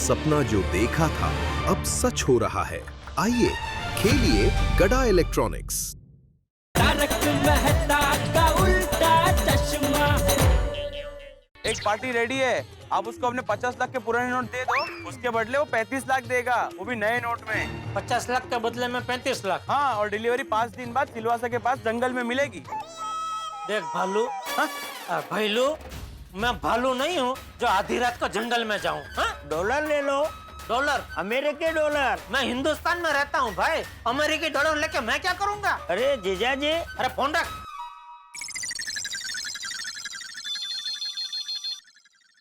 सपना जो देखा था अब सच हो रहा है। आइए खेलिए गड़ा इलेक्ट्रॉनिक्स। तारक मेहता का उल्टा चश्मा। एक पार्टी रेडी है, आप उसको अपने 50 लाख के पुराने नोट दे दो, उसके बदले वो 35 लाख देगा, वो भी नए नोट में। 50 लाख के बदले में 35 लाख। हाँ, और डिलीवरी 5 दिन बाद सिलवासा के पास जंगल में मिलेगी। देख भालू, भाईलू, मैं भालू नहीं हूँ जो आधी रात को जंगल में जाऊँ। डॉलर ले लो, डॉलर, अमेरिकी डॉलर। मैं हिंदुस्तान में रहता हूँ भाई, अमेरिकी डॉलर लेके मैं क्या करूँगा? अरे जीजा जी, अरे फोन रख।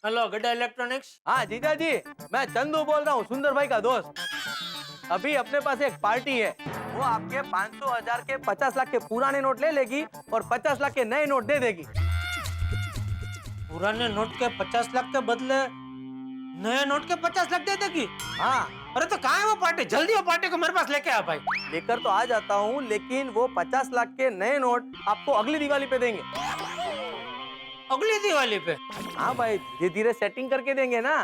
हेलो गड्ढा इलेक्ट्रॉनिक्स। हाँ जीजा जी, मैं चंदू बोल रहा हूँ, सुंदर भाई का दोस्त। अभी अपने पास एक पार्टी है, वो आपके 500,000 के 50 लाख के पुराने नोट ले लेगी और 50 लाख के नए नोट दे देगी। पुराने नोट के 50 लाख के बदले नए नोट के 50 लाख दे देगी? हाँ, अरे तो कहाँ है वो पार्टी? जल्दी वो पार्टी को मेरे पास लेके आ भाई। लेकर तो आ जाता हूँ, लेकिन वो 50 लाख के नए नोट आपको अगली दिवाली पे देंगे। अगली दिवाली पे? हाँ भाई, धीरे धीरे सेटिंग करके देंगे ना।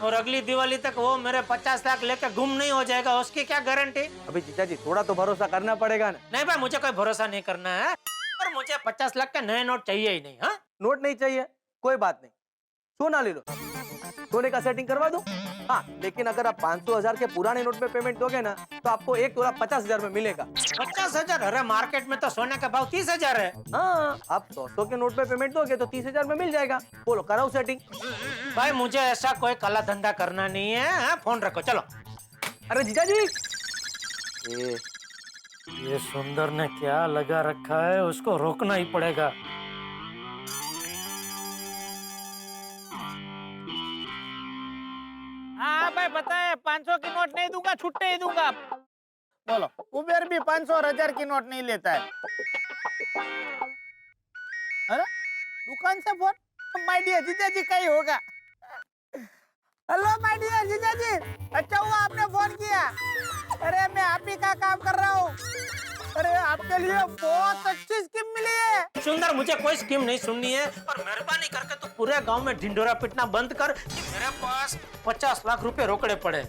और अगली दिवाली तक वो मेरे 50 लाख लेके गुम नहीं हो जाएगा, उसकी क्या गारंटी? अभी जीजा जी थोड़ा तो भरोसा करना पड़ेगा ना। नहीं भाई, मुझे कोई भरोसा नहीं करना है, और मुझे 50 लाख के नए नोट चाहिए ही नहीं। हाँ, नोट नहीं चाहिए, कोई बात नहीं, सोना ले लो, सोने का सेटिंग करवा दो। हाँ, लेकिन अगर आप 500,000 के पुराने नोट में पेमेंट दोगे ना, तो आपको 1 तोला 50,000 में मिलेगा। 50,000? अरे मार्केट में तो सोने का भाव 30,000 है। हाँ, आप 100 के नोट पे पेमेंट दोगे तो 30,000 में मिल जाएगा। बोलो, कराओ सेटिंग। भाई मुझे ऐसा कोई काला धंधा करना नहीं है। हाँ, फोन रखो, चलो। अरे जीजा जी, ये सुंदर ने क्या लगा रखा है, उसको रोकना ही पड़ेगा। हाँ भाई पता है, 500 की नोट नहीं दूंगा, छुट्टे ही दूंगा। बोलो, कुबेर भी 500 और 1000 की नोट नहीं लेता है। अरे दुकान से फोन, माय डियर जीजा जी का ही होगा। हेलो माय डियर जीजा जी, अच्छा हुआ आपने फोन किया। अरे मैं आप ही का काम कर रहा हूँ। अरे आपके लिए बहुत अच्छी स्कीम मिली है। सुंदर, मुझे कोई स्कीम नहीं सुननी है, और मेहरबानी करके तू पूरे गांव में ढिंडोरा पिटना बंद कर कि मेरे पास 50 लाख रुपए रोकड़े पड़े।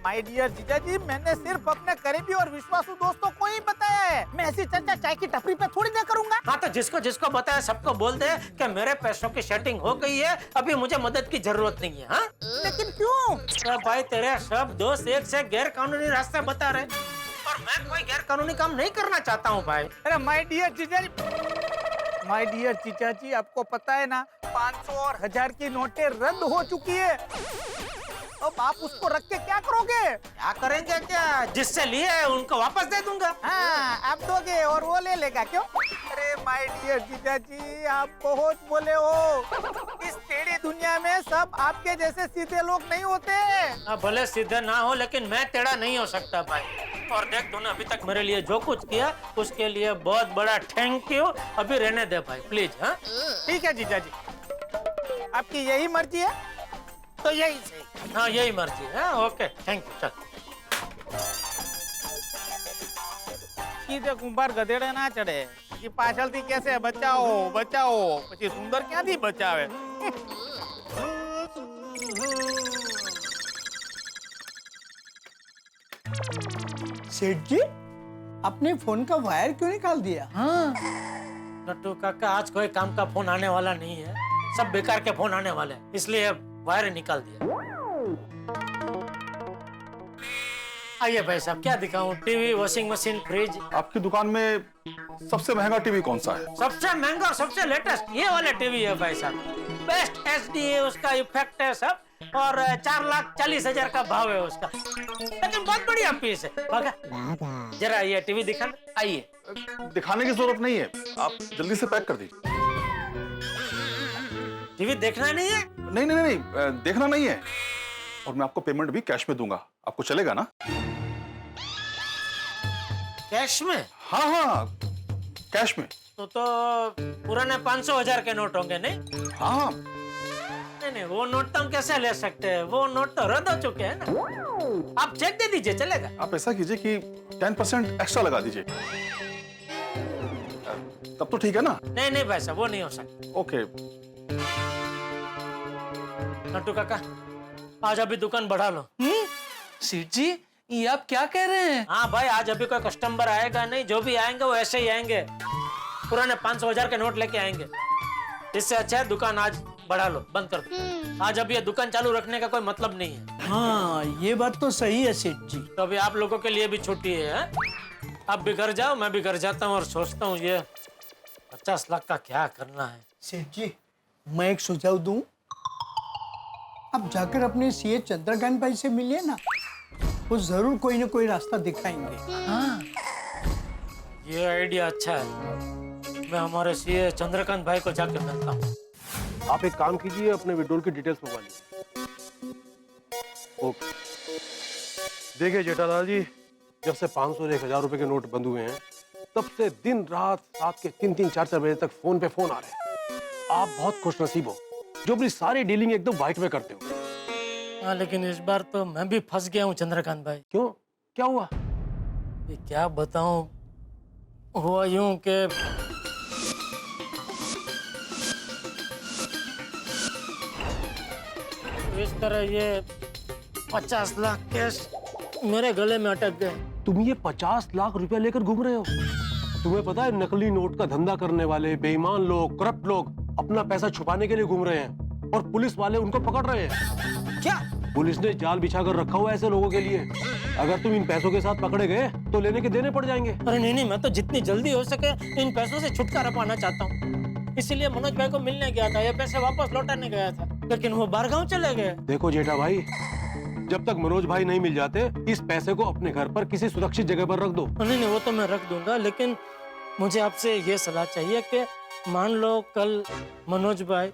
माय डियर जीजा जी, मैंने सिर्फ अपने करीबी और विश्वासू दोस्तों को ही बताया है। मैं ऐसी चर्चा चाय की टपरी पे थोड़ी ना करूंगा। हाँ, तो जिसको जिसको बताया सबको बोल दे कि मेरे पैसों की सेटिंग हो गई है, अभी मुझे मदद की जरूरत नहीं है। हाँ, लेकिन क्यों? तो भाई तेरे सब दोस्त एक से गैर कानूनी रास्ते बता रहे, और मैं कोई गैर कानूनी काम नहीं करना चाहता हूँ भाई। अरे माय डियर जीजा जी, माय डियर जीजा जी, आपको पता है ना 500 और 1000 की नोटें रद्द हो चुकी है। अब आप उसको रख के क्या करोगे? क्या करेंगे? क्या जिससे लिए उनको वापस दे दूंगा। हाँ, आप दोगे और वो ले लेगा क्यों? अरे माय डियर जीजा जी, आप बहुत बोले हो। इस टेढ़ी दुनिया में सब आपके जैसे सीधे लोग नहीं होते। भले सीधे ना हो, लेकिन मैं टेढ़ा नहीं हो सकता भाई। और देख, तूने अभी तक मेरे लिए जो कुछ किया उसके लिए बहुत बड़ा थैंक यू। अभी रहने दे भाई प्लीज। हाँ ठीक है जीजा जी, आपकी यही मर्जी है तो यही सही। हाँ, यही मर्जी है। Okay, thank you. चल। સીધે કુંભાર ગધેડે ના ચડે, એ પાછળથી કહેશે બચાવો બચાવો, પછી સુંદર ક્યાંથી બચાવે? सेठ जी, आपने फोन का वायर क्यों निकाल दिया? हाँ नट्टू काका, आज कोई काम का फोन आने वाला नहीं है, सब बेकार के फोन आने वाले हैं, इसलिए वायर निकाल दिया। आइए भाई साहब, क्या दिखाऊं? TV, washing machine, fridge. आपकी दुकान में सबसे महंगा टीवी कौन सा है? सबसे महंगा और सबसे लेटेस्ट ये वाला टीवी है भाई साहब। बेस्ट एचडी है, उसका इफेक्ट है सब, और 4,40,000 का भाव है उसका, लेकिन बहुत बढ़िया पीस है। भागा जरा ये टीवी दिखा। आइए। दिखाने की जरूरत नहीं है, आप जल्दी से पैक कर दीजिए। टीवी देखना नहीं है? नहीं नहीं नहीं, देखना नहीं है, और मैं आपको पेमेंट भी कैश में दूंगा, आपको चलेगा ना? कैश में? हाँ हाँ, कैश में। तो पुराने 500,000 के नोट होंगे नहीं? हाँ, नहीं, वो नोट तो हम कैसे ले सकते हैं, वो नोट तो रद्द हो चुके हैं ना। आप चेक दे दीजिए, चलेगा? आप ऐसा कीजिए कि 10% एक्स्ट्रा लगा दीजिए, तब तो ठीक है ना? नहीं नहीं भाई साहब, वो नहीं हो सकता। ओके, नट्टू काका आज अभी दुकान बढ़ा लो। सेठ जी ये आप क्या कह रहे हैं? हाँ भाई, आज अभी कोई कस्टमर आएगा नहीं, जो भी आएंगे वो ऐसे ही आएंगे, पुराने 500,000 के नोट लेके आएंगे। इससे अच्छा है दुकान आज बढ़ा लो, बंद कर दो। आज अभी ये दुकान चालू रखने का कोई मतलब नहीं है। हाँ ये बात तो सही है सेठ जी। तो अभी आप लोगों के लिए भी छुट्टी है। आप भी घर जाओ, मैं भी घर जाता हूँ और सोचता हूँ ये 50 लाख का क्या करना है। सेठ जी मैं एक सुझाव दूं, आप जाकर अपने सीए चंद्रकांत भाई से मिलिए ना, वो जरूर कोई ना कोई रास्ता दिखाएंगे। हाँ, ये आइडिया अच्छा है। मैं हमारे सीए चंद्रकांत भाई को जाके मिलता हूँ। आप एक काम कीजिए, अपने विड्रॉल की डिटेल्स मंगवा लीजिए। ओके। देखिए जेठालाल जी, जब से 500 और 1000 रुपए के नोट बंद हुए हैं तब से दिन रात रात के 3-3, 4-4 बजे तक फोन पे फोन आ रहे हैं। आप बहुत खुशनसीब हो जो अपनी सारी डीलिंग एकदम व्हाइट में करते हो। हाँ, लेकिन इस बार तो मैं भी फंस गया हूँ चंद्रकांत भाई। क्यों, क्या हुआ? ये क्या बताऊं, हुआ यूं कि इस तरह ये 50 लाख कैश मेरे गले में अटक गए। तुम ये 50 लाख रुपया लेकर घूम रहे हो? तुम्हें पता है नकली नोट का धंधा करने वाले बेईमान लोग, करप्ट लोग अपना पैसा छुपाने के लिए घूम रहे हैं और पुलिस वाले उनको पकड़ रहे हैं। क्या? पुलिस ने जाल बिछाकर रखा हुआ है ऐसे लोगों के लिए। अगर तुम इन पैसों के साथ पकड़े गए तो लेने के देने पड़ जाएंगे। अरे नहीं, मैं तो जितनी जल्दी हो सके इन पैसों से छुटकारा पाना चाहता हूँ, इसीलिए मनोज भाई को मिलने गया था। ये पैसे वापस लौटाने गया था, लेकिन वो बाहर गाँव चले गए। देखो जेठा भाई, जब तक मनोज भाई नहीं मिल जाते इस पैसे को अपने घर पर किसी सुरक्षित जगह पर रख दो। नहीं, वो तो मैं रख दूंगा, लेकिन मुझे आपसे ये सलाह चाहिए कि मान लो कल मनोज भाई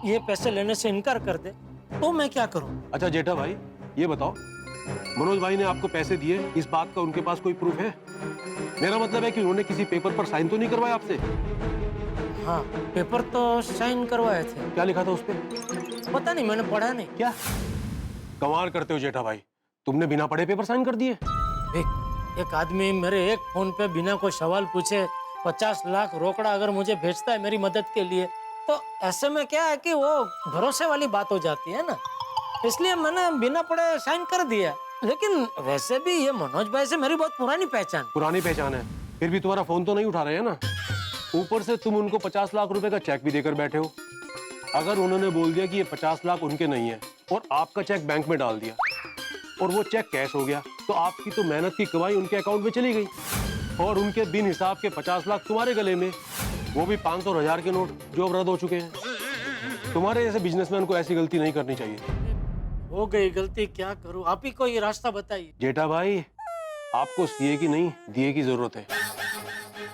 ये पैसे लेने से इनकार कर दे तो मैं क्या करूं? अच्छा जेठा भाई ये बताओ, मनोज भाई ने आपको पैसे दिए, इस बात का उनके पास कोई प्रूफ है? मेरा मतलब है कि उन्होंने किसी पेपर पर साइन तो नहीं करवाया आपसे? हाँ, पेपर तो साइन करवाए थे। क्या लिखा था उस पे? पता नहीं, मैंने पढ़ा नहीं। क्या कमाल करते हो जेठा भाई, तुमने बिना पढ़े पेपर साइन कर दिए? एक आदमी मेरे एक फोन पे बिना कोई सवाल पूछे 50 लाख रोकड़ा अगर मुझे भेजता है मेरी मदद के लिए, तो ऐसे में क्या है कि वो भरोसे वाली बात हो जाती है ना, इसलिए मैंने बिना पढ़े साइन कर दिया। लेकिन वैसे भी ये मनोज भाई से मेरी बहुत पुरानी पहचान है, फिर भी तुम्हारा फोन तो नहीं उठा रहे हैं ना। ऊपर से तुम उनको 50 लाख रुपए का चेक भी देकर बैठे हो। अगर उन्होंने बोल दिया कि ये 50 लाख उनके नहीं है और आपका चेक बैंक में डाल दिया और वो चेक कैश हो गया, तो आपकी तो मेहनत की कमाई उनके अकाउंट में चली गई और उनके बिन हिसाब के 50 लाख तुम्हारे गले में, वो भी 500 और 1000 के नोट जो अब रद्द हो चुके हैं। तुम्हारे जैसे बिजनेसमैन को ऐसी गलती नहीं करनी चाहिए। हो गई गलती, क्या करूं? आप ही कोई रास्ता बताइए। जेठा भाई, आपको सीए की नहीं दिए की जरूरत है।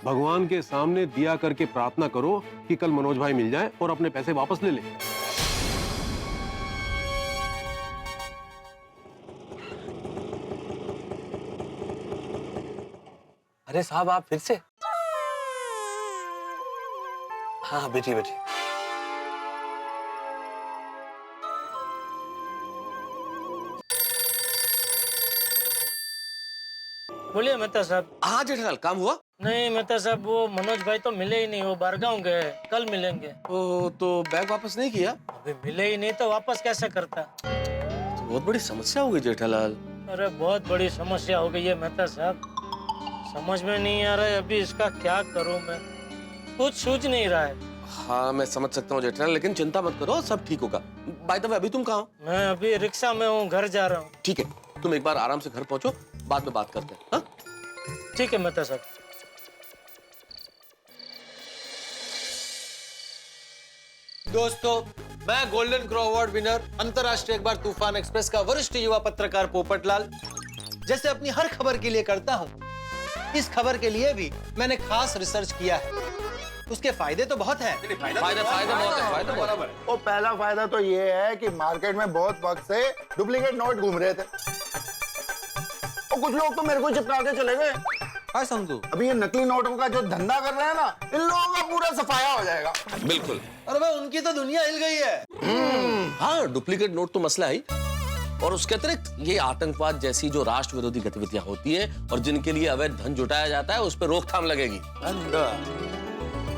भगवान के सामने दिया करके प्रार्थना करो कि कल मनोज भाई मिल जाए और अपने पैसे वापस ले ले। अरे साहब आप फिर से? हाँ बैठिए बैठिए। बोलिए मेहता साहब। हाँ जेठालाल, काम हुआ? नहीं मेहता साहब, वो मनोज भाई तो मिले ही नहीं, वो बारगांव गए, कल मिलेंगे। ओ, तो बैग वापस नहीं किया? अभी मिले ही नहीं तो वापस कैसे करता? तो बहुत बड़ी समस्या हो गई जेठालाल। अरे बहुत बड़ी समस्या हो गई है मेहता साहब, समझ में नहीं आ रहा है अभी इसका क्या करूं मैं, कुछ सूझ नहीं रहा है। हाँ मैं समझ सकता हूँ जेठालाल, लेकिन चिंता मत करो, सब ठीक होगा। बाय द वे अभी तुम कहाँ हो? मैं अभी रिक्शा में हूँ, घर जा रहा हूँ। ठीक है, तुम एक बार आराम से घर पहुंचो, बाद में बात करते हैं। हाँ? ठीक है मेहता साहब। दोस्तों, मैं गोल्डन क्रो अवार्ड विनर अंतरराष्ट्रीय अखबार तूफान एक्सप्रेस का वरिष्ठ युवा पत्रकार पोपटलाल जैसे अपनी हर खबर के लिए करता हूं, इस खबर के लिए भी मैंने खास रिसर्च किया है। उसके फायदे तो बहुत हैं। फायदा बहुत है। और पहला फायदा तो ये है कि मार्केट में बहुत वक्त से डुप्लीकेट नोट घूम रहे थे और कुछ लोग तो मेरे को चिपका के चले गए। हाँ समझू, अभी ये नकली नोटों का जो धंधा कर रहे हैं ना, इन लोगों का पूरा सफाया हो जाएगा। बिल्कुल। अरे भाई उनकी तो दुनिया हिल गई है। हाँ डुप्लीकेट नोट तो मसला है, और उसके अतिरिक्त ये आतंकवाद जैसी जो राष्ट्र विरोधी गतिविधियां होती हैं और जिनके लिए अवैध धन जुटाया जाता है, उस पर रोकथाम लगेगी।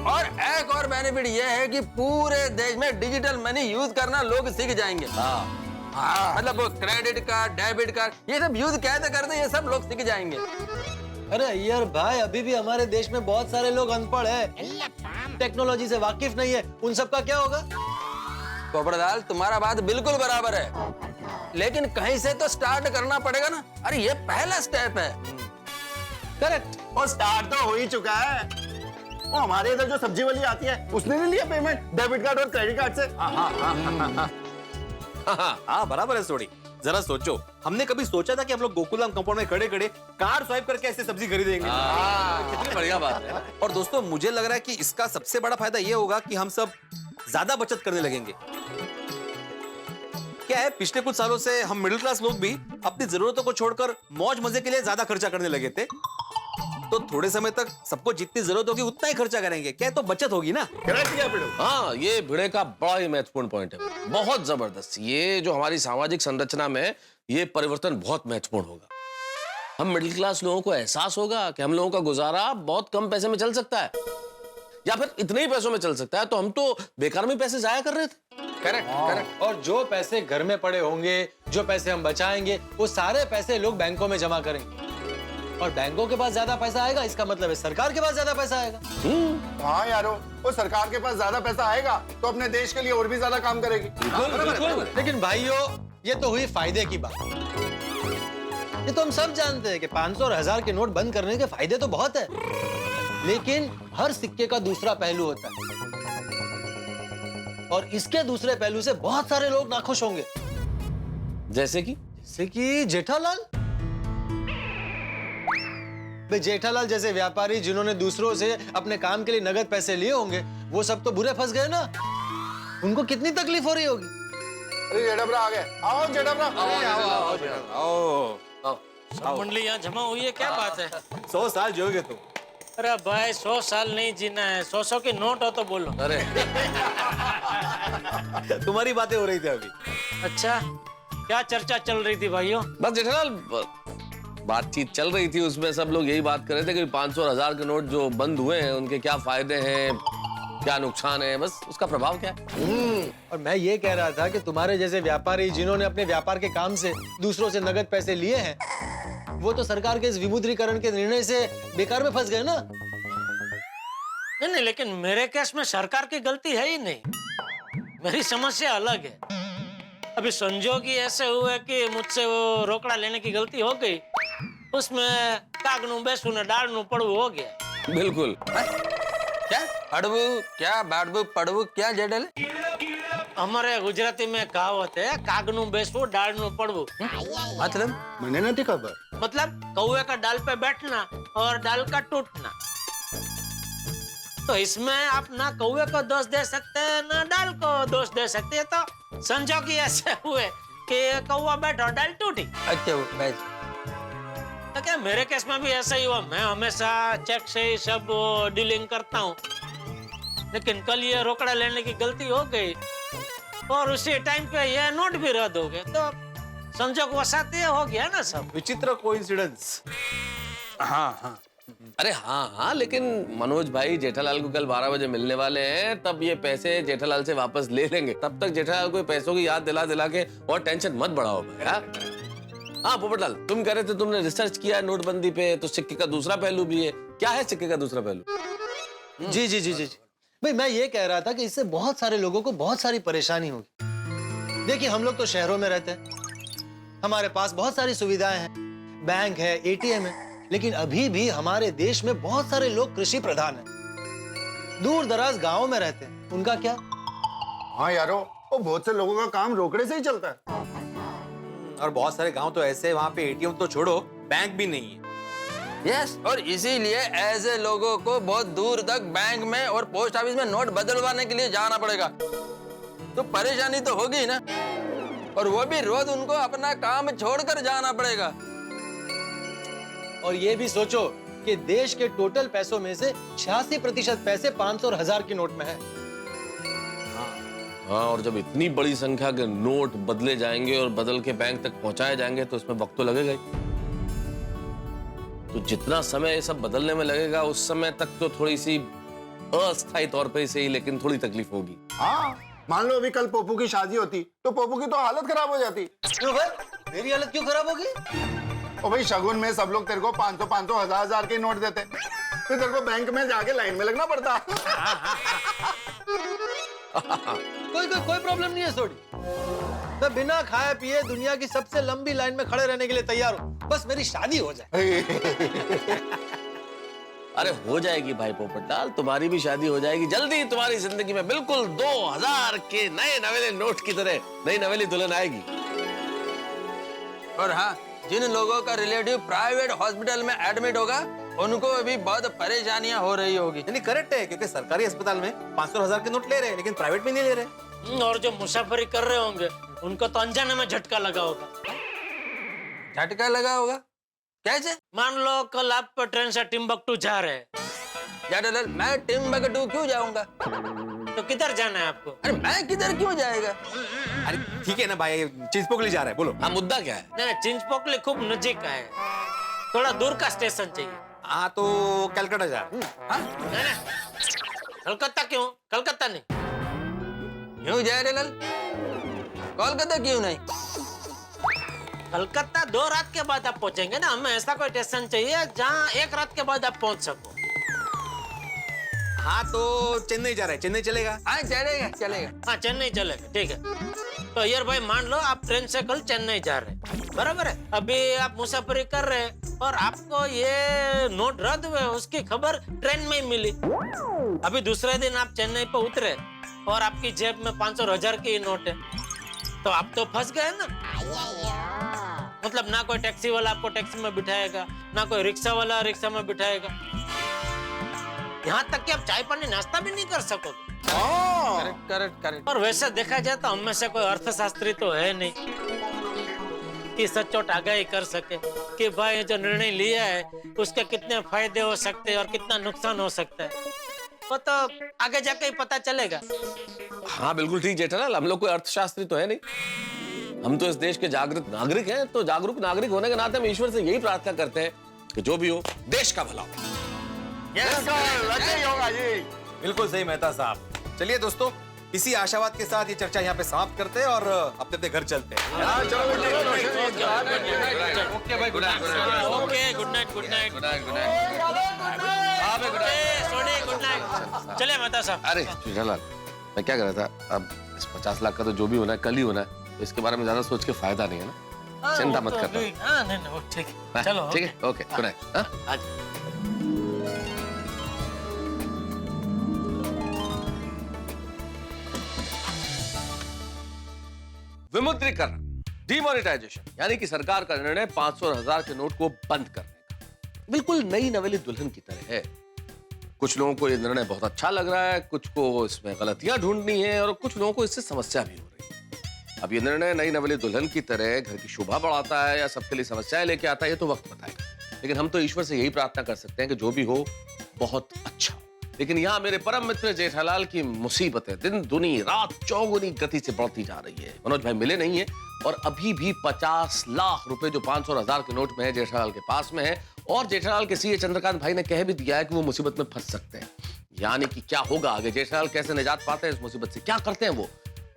और एक और बेनिफिट ये है कि पूरे देश में डिजिटल मनी यूज करना लोग सीख जाएंगे। मतलब वो क्रेडिट कार्ड, डेबिट कार्ड, ये सब यूज कैसे करते ये सब लोग सीख जाएंगे। अरे यार भाई, अभी भी हमारे देश में बहुत सारे लोग अनपढ़ है, टेक्नोलॉजी से वाकिफ नहीं है, उन सब का क्या होगा? पोपटलाल, तुम्हारा बात बिल्कुल बराबर है, लेकिन कहीं से तो स्टार्ट करना पड़ेगा ना। अरे ये पहला स्टेप है। करेक्ट। और स्टार्ट तो हो ही चुका है। वो हमारे इधर जो सब्जी वाली आती है उसने नहीं लिया पेमेंट डेबिट कार्ड और क्रेडिट कार्ड से। हाँ बराबर है सोडी। जरा सोचो, हमने कभी सोचा था कि हम लोग गोकुलम कंपाउंड में खड़े खड़े कार्ड स्वाइप करके ऐसे सब्जी खरीदेंगे? कितनी बढ़िया बात है। और दोस्तों, मुझे लग रहा है कि इसका सबसे बड़ा फायदा ये होगा कि हम सब ज्यादा बचत करने लगेंगे। क्या है, पिछले कुछ सालों से हम मिडिल क्लास लोग भी अपनी जरूरतों को छोड़कर मौज मजे के लिए ज्यादा खर्चा करने लगे थे, तो थोड़े समय तक सबको जितनी जरूरत होगी उतना ही खर्चा करेंगे। क्या है, तो बचत होगी ना। हाँ, ये भिड़े का बड़ा ही महत्वपूर्ण पॉइंट है, बहुत जबरदस्त। ये जो हमारी सामाजिक संरचना में ये परिवर्तन बहुत महत्वपूर्ण होगा। हम मिडिल क्लास लोगों को एहसास होगा कि हम लोगों का गुजारा बहुत कम पैसे में चल सकता है, या फिर इतने ही पैसों में चल सकता है। तो हम तो बेकार में पैसे जाया कर रहे थे। Correct correct. और जो पैसे घर में पड़े होंगे, जो पैसे हम बचाएंगे, वो सारे पैसे लोग बैंकों में जमा करेंगे, और बैंकों के पास ज्यादा पैसा आएगा, इसका मतलब है सरकार के पास ज्यादा पैसा आएगा। हाँ यारो, वो सरकार के पास ज्यादा पैसा आएगा तो अपने देश के लिए और भी ज्यादा काम करेगी। बिल्कुल। लेकिन भाइयों, ये तो हुई फायदे की बात। ये तो हम सब जानते हैं कि 500 और 1000 के नोट बंद करने के फायदे तो बहुत है, लेकिन हर सिक्के का दूसरा पहलू होता है, और इसके दूसरे पहलू से बहुत सारे लोग नाखुश होंगे। जैसे कि जेठालाल। जेठालाल जैसे व्यापारी जिन्होंने दूसरों से अपने काम के लिए नगद पैसे लिए होंगे, वो सब तो बुरे फंस गए ना। उनको कितनी तकलीफ हो रही होगी। अरे जेठाब्रा आ गए। आओ जेठाब्रा। सब मंडली यहाँ जमा हुई है, क्या बात है? 100 साल जियोगे तुम। अरे भाई, 100 साल नहीं जीना है, 100 की नोट हो तो बोलो। अरे तुम्हारी बातें हो रही थी अभी। अच्छा, क्या चर्चा चल रही थी भाइयों? बस जेठालाल, बातचीत चल रही थी, उसमें सब लोग यही बात कर रहे थे कि 500 और 1000 के नोट जो बंद हुए हैं उनके क्या फायदे हैं, क्या नुकसान है, बस उसका प्रभाव क्या है। और मैं ये कह रहा था कि तुम्हारे जैसे व्यापारी जिन्होंने अपने व्यापार के काम से दूसरों से नगद पैसे लिए हैं, वो तो सरकार के इस विमुद्रीकरण के निर्णय से बेकार में फंस गए ना। नहीं, लेकिन मेरे केस में सरकार की गलती है ही नहीं, मेरी समस्या अलग है। अभी संजोग ही ऐसे हुए कि मुझसे वो रोकड़ा लेने की गलती हो गई, उसमें कागनू बेसू ने डालनू पड़ू हो गया। बिल्कुल। क्या अड़बू, क्या बाड़बू, पड़बू, क्या जेडल? हमारे गुजराती में कहावत है, कागनू बेसू डालनू पड़ू। मतलब मैंने नहीं खबर। मतलब कौवे का डाल पे बैठना और डाल का टूटना। तो इसमें आप ना कौवे को दोष दे सकते हैं, ना डाल को दोष दे सकते हैं। तो संजोग ही ऐसे हुए कि कौवा बैठा, डाल टूटी। अच्छा, तो क्या मेरे केस में भी ऐसा ही हुआ। मैं हमेशा चेक से ही सब डीलिंग करता हूँ, लेकिन कल ये रोकड़ा लेने की गलती हो गई और उसी टाइम पे ये नोट भी रद्द हो गए। तो संजोग वसात ये हो गया ना सब। विचित्र कोइंसिडेंस। हाँ, अरे हाँ, लेकिन मनोज भाई जेठालाल को कल 12 बजे मिलने वाले हैं, तब ये पैसे जेठालाल से वापस ले लेंगे। तब तक जेठालाल को पैसों की याद दिला दिला के और टेंशन मत बढ़ाओ भाई। हाँ पोपटलाल, तुम कह रहे थे तुमने रिसर्च किया नोटबंदी पे, तो सिक्के का दूसरा पहलू भी है। क्या है सिक्के का दूसरा पहलू? जी जी जी जी भाई, मैं ये कह रहा था कि इससे बहुत सारे लोगों को बहुत सारी परेशानी होगी। देखिए, हम लोग तो शहरों में रहते हैं, हमारे पास बहुत सारी सुविधाएं हैं, बैंक है, एटीएम है, लेकिन अभी भी हमारे देश में बहुत सारे लोग कृषि प्रधान हैं, दूर दराज गांवों में रहते हैं। उनका क्या? हाँ यारो, वो बहुत से लोगों का काम रोकड़े से ही चलता है। और बहुत सारे गांव तो ऐसे हैं, वहां पे एटीएम तो छोड़ो, बैंक भी नहीं है। यस, और इसीलिए ऐसे लोगों को बहुत दूर तक बैंक में और पोस्ट ऑफिस में नोट बदलवाने के लिए जाना पड़ेगा। तो परेशानी तो होगी ना, और वो भी रोज उनको अपना काम छोड़कर जाना पड़ेगा। और ये भी सोचो कि देश के टोटल पैसों में से 86% पैसे 500 और 1000 के नोट में है। हाँ, और जब इतनी बड़ी संख्या के नोट बदले जाएंगे और बदल के बैंक तक पहुंचाए जाएंगे, तो इसमें वक्त तो लगेगा ही। तो जितना समय ये सब बदलने में लगेगा, उस समय तक तो थोड़ी सी अस्थायी तौर पे सही, लेकिन थोड़ी तकलीफ होगी। हाँ, मान लो अभी कल पोपू की शादी होती तो पोपू की तो हालत खराब हो जाती। क्यों भाई, मेरी हालत क्यों खराब होगी? ओ भाई, शगुन में सब लोग तेरे को 500 500 1000 के नोट देते, फिर तेरे को बैंक में जाके लाइन में लगना पड़ता। कोई प्रॉब्लम नहीं है सोडी। मैं बिना खाए पिए दुनिया की सबसे लंबी लाइन में खड़े रहने के लिए तैयार हूँ, बस मेरी शादी हो जाए। अरे हो जाएगी भाई पोपटलाल, तुम्हारी भी शादी हो जाएगी जल्दी। तुम्हारी जिंदगी में बिल्कुल 2000 के नए नवेले नोट की तरह नई नवेली दुल्हन आएगी। और हाँ, जिन लोगों का रिलेटिव प्राइवेट हॉस्पिटल में एडमिट होगा उनको अभी बहुत परेशानियां हो रही होगी। यानी करेक्ट है, क्योंकि सरकारी अस्पताल में 500 1000 के नोट ले रहे हैं, लेकिन प्राइवेट में नहीं ले रहे। और जो मुसाफरी कर रहे होंगे उनको तो अनजाने में झटका लगा होगा। झटका लगा होगा कैसे? मान लो कल आप ट्रेन से टिम्बकटू जा रहे हैं, जेठालाल, मैं टिम्बकटू क्यों जाऊंगा? तो किधर जाना है आपको? अरे मैं किधर क्यों जाएगा? अरे ठीक है ना भाई, चिंचपोकली जा रहा है, बोलो। हाँ, मुद्दा क्या है? नहीं, चिंचपोकली खूब नजीक है, थोड़ा दूर का स्टेशन चाहिए। हाँ तो कलकत्ता जा। कलकत्ता क्यों? कलकत्ता नहीं। क्यों जेठालाल? कोलकाता क्यों नहीं? कलकत्ता 2 रात के बाद आप पहुंचेंगे ना, हमें ऐसा कोई स्टेशन चाहिए जहाँ 1 रात के बाद आप पहुंच सको। हाँ तो चेन्नई जा रहे हैं, चेन्नई चलेगा? हाँ चलेगा चलेगा। हाँ चेन्नई चलेगा, ठीक है। तो यार भाई मान लो आप ट्रेन से कल चेन्नई जा रहे हैं, बराबर है। अभी आप मुसाफरी कर रहे हैं और आपको ये नोट रद्द हुए उसकी खबर ट्रेन में ही मिली। अभी दूसरे दिन आप चेन्नई पे उतरे और आपकी जेब में 500 और 1000 की नोट है, तो आप तो फंस गए ना। मतलब ना कोई टैक्सी वाला आपको टैक्सी में बिठाएगा, ना कोई रिक्शा वाला रिक्शा में बिठाएगा, यहाँ तक कि आप चाय पानी नाश्ता भी नहीं कर सकोगे। Correct correct correct. और वैसे देखा जाए तो हम में से कोई अर्थशास्त्री तो है नहीं कि सचोट आगाही कर सके कि भाई जो निर्णय लिया है उसके कितने फायदे हो सकते हैं और कितना नुकसान हो सकता है, वो तो आगे जाके ही पता चलेगा। हाँ बिल्कुल ठीक जेठालाल, हम लोग कोई अर्थशास्त्री तो है नहीं, हम तो इस देश के जागरूक नागरिक हैं। तो जागरूक नागरिक होने के नाते हम ईश्वर से यही प्रार्थना करते हैं कि जो भी हो देश का भला हो। बिल्कुल सही मेहता साहब। चलिए दोस्तों, इसी आशावाद के साथ ये चर्चा यहाँ पे समाप्त करते हैं और अपने अपने घर चलते हैं। ओके भाई, good night. Okay good night, good night, good night, good night. Soni good night. चले मेहता साहब। अरे जेठालाल, मैं क्या कर रहा था, अब इस 50 लाख का तो जो भी होना है कल ही होना है, तो इसके बारे में ज्यादा सोच के फायदा नहीं है ना। चिंता मत करना। नहीं वो ठीक है, चलो ठीक है, ओके गुड नाइट। विमुद्रीकरण, डिमोनेटाइजेशन, यानी कि सरकार का निर्णय 500 और 1000 के नोट को बंद करने का बिल्कुल नई नवेली दुल्हन की तरह है। कुछ लोगों को ये निर्णय बहुत अच्छा लग रहा है, कुछ को इसमें गलतियां ढूंढनी है और कुछ लोगों को इससे समस्या भी हो रही है। अब ये निर्णय नई नवेली दुल्हन की तरह घर की शोभा बढ़ाता है या सबके लिए समस्याएं लेके आता है, ये तो वक्त बताएगा। लेकिन हम तो ईश्वर से यही प्रार्थना कर सकते हैं कि जो भी हो बहुत अच्छा हो। लेकिन यहाँ मेरे परम मित्र जेठालाल की मुसीबतें दिन दुनी रात चौगुनी गति से बढ़ती जा रही है। मनोज भाई मिले नहीं है और अभी भी 50 लाख रुपए जो 500 और 1000 के नोट में है जेठालाल के पास में है, और जेठालाल के सीए चंद्रकांत भाई ने कह भी दिया है कि वो मुसीबत में फंस सकते हैं। यानी कि क्या होगा आगे, जेठालाल कैसे निजात पाते हैं इस मुसीबत से, क्या करते हैं वो,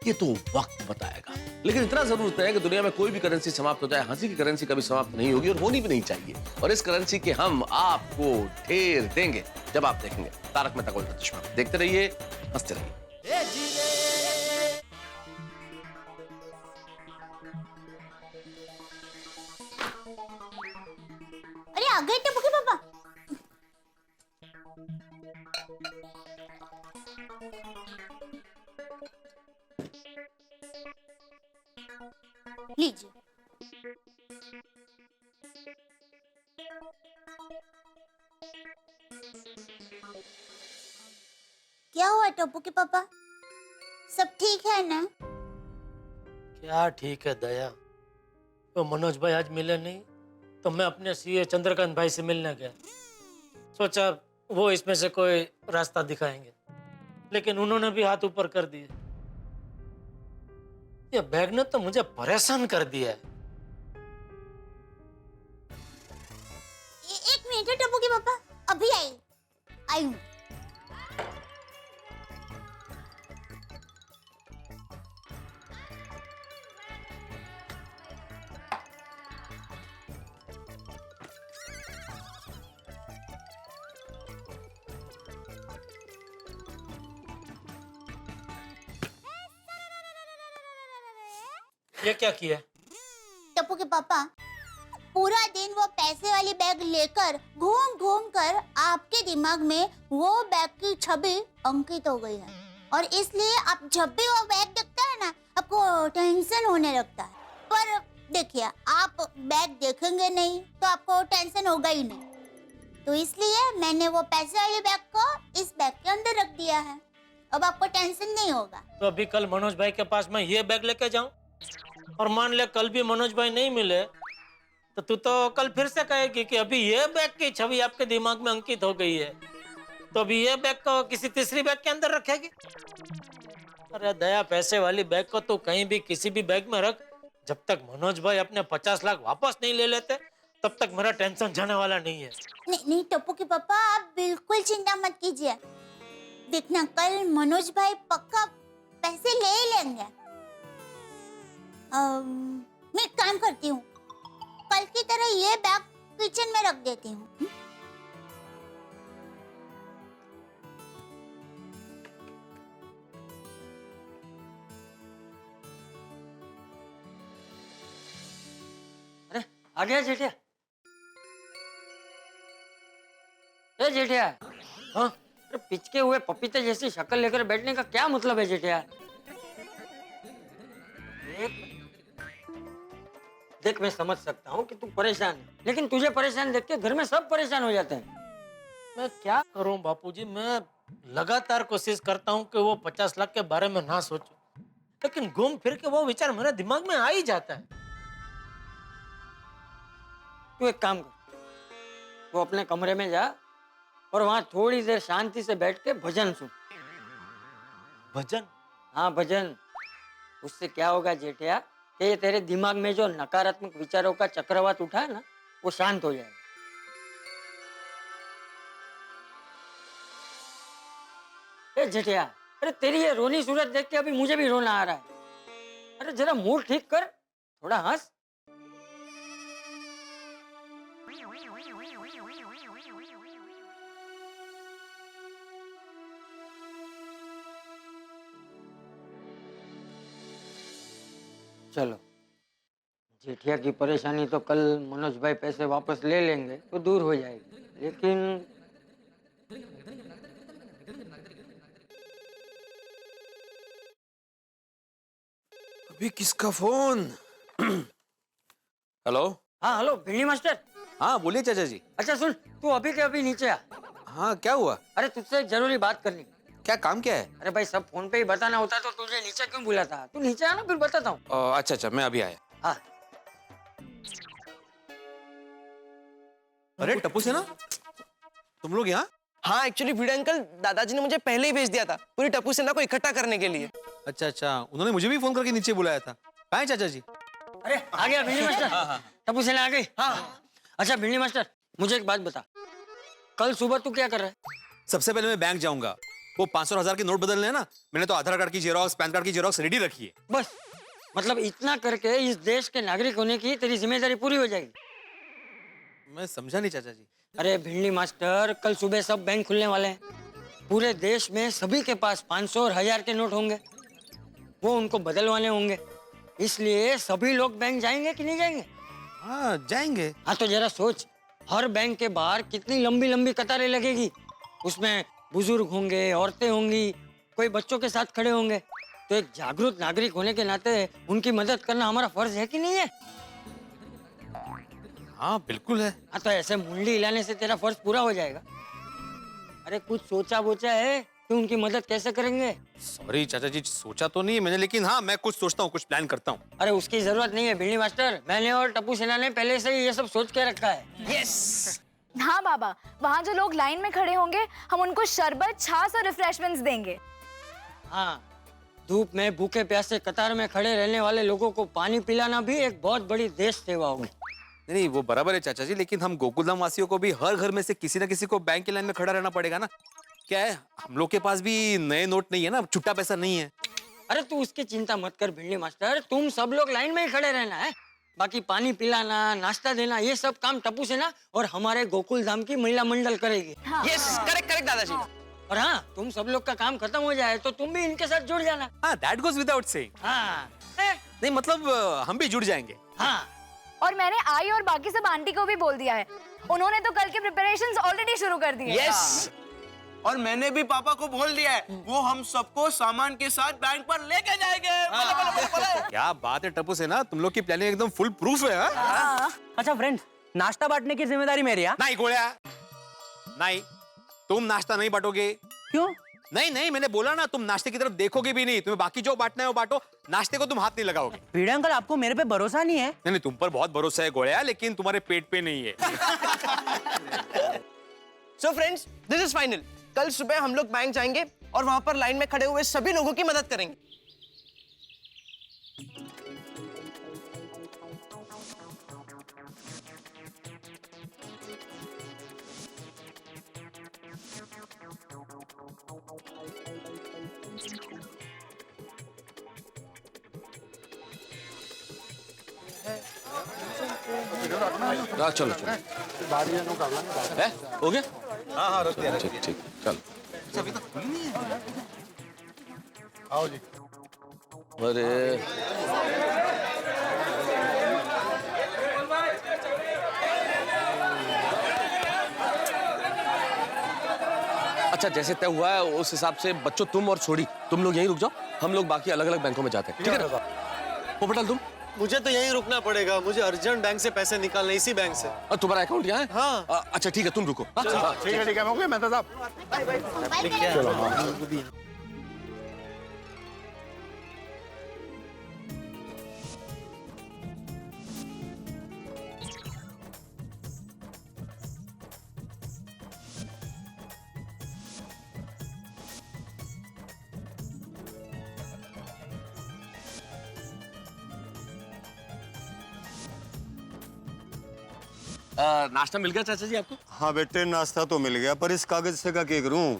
ये तो वक्त बताएगा। लेकिन इतना जरूर तय है कि दुनिया में कोई भी करेंसी समाप्त हो जाए, हंसी की करेंसी कभी समाप्त नहीं होगी और होनी भी नहीं चाहिए। और इस करेंसी के हम आपको ढेर देंगे जब आप देखेंगे तारक मेहता का उल्टा चश्मा। देखते रहिए, हंसते रहिए। अरे आ गए टप्पू के पापा। लीजिए। क्या हुआ टप्पू के पापा, सब ठीक है ना? क्या ठीक है दया, तो मनोज भाई आज मिले नहीं तो मैं अपने सीए चंद्रकांत भाई से मिलने गया, सोचा वो इसमें से कोई रास्ता दिखाएंगे, लेकिन उन्होंने भी हाथ ऊपर कर दिए। ये बैग ने तो मुझे परेशान कर दिया है। एक मिनट टप्पू के पापा, अभी आई हूँ। ये क्या किया? टप्पू के पापा, पूरा दिन वो पैसे वाली बैग लेकर घूम घूम कर आपके दिमाग में वो बैग की छवि अंकित हो गई है, और इसलिए आप जब भी वो बैग देखते हैं ना, आपको टेंशन होने लगता है। पर देखिए, आप बैग देखेंगे नहीं तो आपको टेंशन होगा ही नहीं, तो इसलिए मैंने वो पैसे वाले बैग को इस बैग के अंदर रख दिया है। अब आपको टेंशन नहीं होगा। तो अभी कल मनोज भाई के पास मैं ये बैग लेके जाऊं, और मान ले कल भी मनोज भाई नहीं मिले, तो तू तो कल फिर से कहेगी कि अभी ये बैग की छवि आपके दिमाग में अंकित हो गई है, तो अभी ये बैग को किसी तीसरी बैग के अंदर रखेगी। अरे दया, पैसे वाली बैग को तू कहीं भी किसी भी बैग में रख, जब तक मनोज भाई अपने 50 लाख वापस नहीं ले लेते तब तक मेरा टेंशन जाने वाला नहीं है। नहीं टप्पू के पापा, आप बिल्कुल चिंता मत कीजिए। देखना, कल मनोज भाई पक्का पैसे ले ही लेंगे। मैं एक काम करती हूँ, कल की तरह ये बैग किचन में रख देती हूँ। अरे आ गया जेठिया। ए जेठिया, हाँ, अरे पिचके हुए पपीते जैसी शक्ल लेकर बैठने का क्या मतलब है जेठिया? देख मैं समझ सकता हूँ कि तू परेशान है, लेकिन तुझे परेशान देख के घर में सब परेशान हो जाते हैं। मैं क्या करूं बापूजी, मैं लगातार कोशिश करता हूं कि वो 50 लाख के बारे में ना सोचूं, लेकिन घूम फिर के वो विचार मेरे दिमाग में आ ही जाता है। तू एक काम कर, वो अपने कमरे में जा और वहां थोड़ी देर शांति से बैठ के भजन सुन। भजन? हाँ भजन। उससे क्या होगा जेठिया कि ये तेरे दिमाग में जो नकारात्मक विचारों का चक्रवात उठा है ना, वो शांत हो जाएगा। ए जेठिया, अरे तेरी ये रोनी सूरत देख के अभी मुझे भी रोना आ रहा है। अरे जरा मूड ठीक कर, थोड़ा हंस। चलो, जेठिया की परेशानी तो कल मनोज भाई पैसे वापस ले लेंगे तो दूर हो जाएगी, लेकिन अभी किसका फोन? हेलो। हाँ हेलो भिंडी मास्टर। हाँ बोलिए चाचा जी। अच्छा सुन, तू अभी के अभी नीचे आ। हाँ क्या हुआ? अरे तुझसे एक जरूरी बात करनी। क्या काम क्या है? अरे भाई सब फोन पे ही बताना होता तो तुझे नीचे क्यों बुलाता? तू नीचे आ ना, फिर बताता हूँ। अच्छा अच्छा, मैं अभी आया। हाँ। अरे टप्पू सेना, तुम लोग यहाँ? हाँ एक्चुअली भिड़े अंकल, दादाजी ने मुझे पहले ही भेज दिया था पूरी टप्पू सेना को इकट्ठा करने के लिए। अच्छा अच्छा, उन्होंने मुझे भी फोन करके नीचे बुलाया था। कहाँ है चाचा जी? अरे आ गया भिंडी मास्टर। टप्पू सेना आ गई। हाँ। अच्छा भिंडी मास्टर, मुझे एक बात बता, कल सुबह तू क्या कर रहा है? सबसे पहले मैं बैंक जाऊंगा, वो 500 और 1000 के नोट बदलने हैं ना, मैंने तो आधार कार्ड की जेरॉक्स, पैन कार्ड की जेरॉक्स रेडी रखी है। बस, मतलब इतना करके इस देश के नागरिक होने की तेरी जिम्मेदारी पूरी हो जाएगी। मैं समझा नहीं चाचा जी। अरे भिंडी मास्टर, कल सुबह सब बैंक खुलने वाले हैं। पूरे देश में सभी के पास 500 और 1000 के नोट होंगे, वो उनको बदलवाने होंगे, इसलिए सभी लोग बैंक जाएंगे कि नहीं जाएंगे? हाँ जाएंगे। हाँ तो जरा सोच, हर बैंक के बाहर कितनी लंबी लंबी कतारें लगेगी, उसमें बुजुर्ग होंगे, औरतें होंगी, कोई बच्चों के साथ खड़े होंगे। तो एक जागरूक नागरिक होने के नाते उनकी मदद करना हमारा फर्ज है कि नहीं है? हाँ बिल्कुल है। हाँ तो ऐसे मुंडी हिलाने से तेरा फर्ज पूरा हो जाएगा। अरे कुछ सोचा बोचा है कि उनकी मदद कैसे करेंगे? सॉरी चाचा जी, सोचा तो नहीं है मैंने, लेकिन हाँ मैं कुछ सोचता हूँ, कुछ प्लान करता हूँ। अरे उसकी जरूरत नहीं है भिंडी मास्टर, मैंने और टप्पू सेना ने पहले से ही ये सब सोच के रखा है। यस। हाँ बाबा, वहाँ जो लोग लाइन में खड़े होंगे हम उनको शरबत, छाछ और रिफ्रेशमेंट्स देंगे। हाँ, धूप में भूखे प्यासे कतार में खड़े रहने वाले लोगों को पानी पिलाना भी एक बहुत बड़ी देश सेवा होगी। नहीं वो बराबर है चाचा जी, लेकिन हम गोकुलधाम वासियों को भी हर घर में से किसी न किसी को बैंक की लाइन में खड़ा रहना पड़ेगा ना। क्या है, हम लोग के पास भी नए नोट नहीं है ना, छुट्टा पैसा नहीं है। अरे तू उसकी चिंता मत कर भिंडी मास्टर, तुम सब लोग लाइन में ही खड़े रहना है। बाकी पानी पिलाना, नाश्ता देना, ये सब काम टप्पू सेना और हमारे गोकुलधाम की महिला मंडल करेगी। यस, करेक्ट करेक्ट दादाजी। और हाँ, तुम सब लोग का काम खत्म हो जाए तो तुम भी इनके साथ जुड़ जाना। हाँ, that goes without saying। हाँ, नहीं मतलब हम भी जुड़ जाएंगे। हाँ। और मैंने आई और बाकी सब आंटी को भी बोल दिया है, उन्होंने तो कल के प्रिपरेशंस ऑलरेडी शुरू कर दिए। यस, और मैंने भी पापा को बोल दिया है, वो हम सबको सामान के साथ बैंक पर लेके जाएंगे। क्या बात है टप्पू सेना, तुम लोग की प्लानिंग एकदम फुल प्रूफ है। अच्छा फ्रेंड्स, नाश्ता बांटने की जिम्मेदारी मेरी है। नहीं गोळ्या, नहीं, तुम नाश्ता नहीं बांटोगे। क्यों? नहीं नहीं, मैंने बोला ना, तुम नाश्ते की तरफ देखोगे भी नहीं। तुम्हें बाकी जो बांटना है वो बांटो, नाश्ते को तुम हाथ नहीं लगाओगे। भिड़े अंकल, आपको मेरे पे भरोसा नहीं है? नहीं नहीं, तुम पर बहुत भरोसा है गोळ्या, लेकिन तुम्हारे पेट पे नहीं है। So friends, this is final. कल सुबह हम लोग बैंक जाएंगे और वहां पर लाइन में खड़े हुए सभी लोगों की मदद करेंगे। चलो चलो, हो गया? हाँ रख दिया। ठीक ठीक, चलो। अभी तक खुली नहीं है। आओ जी। अरे अच्छा, जैसे तय हुआ है उस हिसाब से बच्चों, तुम और छोड़ी, तुम लोग यहीं रुक जाओ, हम लोग बाकी अलग अलग बैंकों में जाते हैं, ठीक है ना? पोपटलाल तुम? मुझे तो यहीं रुकना पड़ेगा, मुझे अर्जेंट बैंक से पैसे निकालने, इसी बैंक से। तुम्हारा अकाउंट यहाँ है? हाँ। अच्छा ठीक है, तुम रुको। ठीक है, मैं मेहता साहब। चलो। हाँ। नाश्ता मिल गया चाचा जी आपको? हाँ बेटे, नाश्ता तो मिल गया, पर इस कागज से का क्या करूं?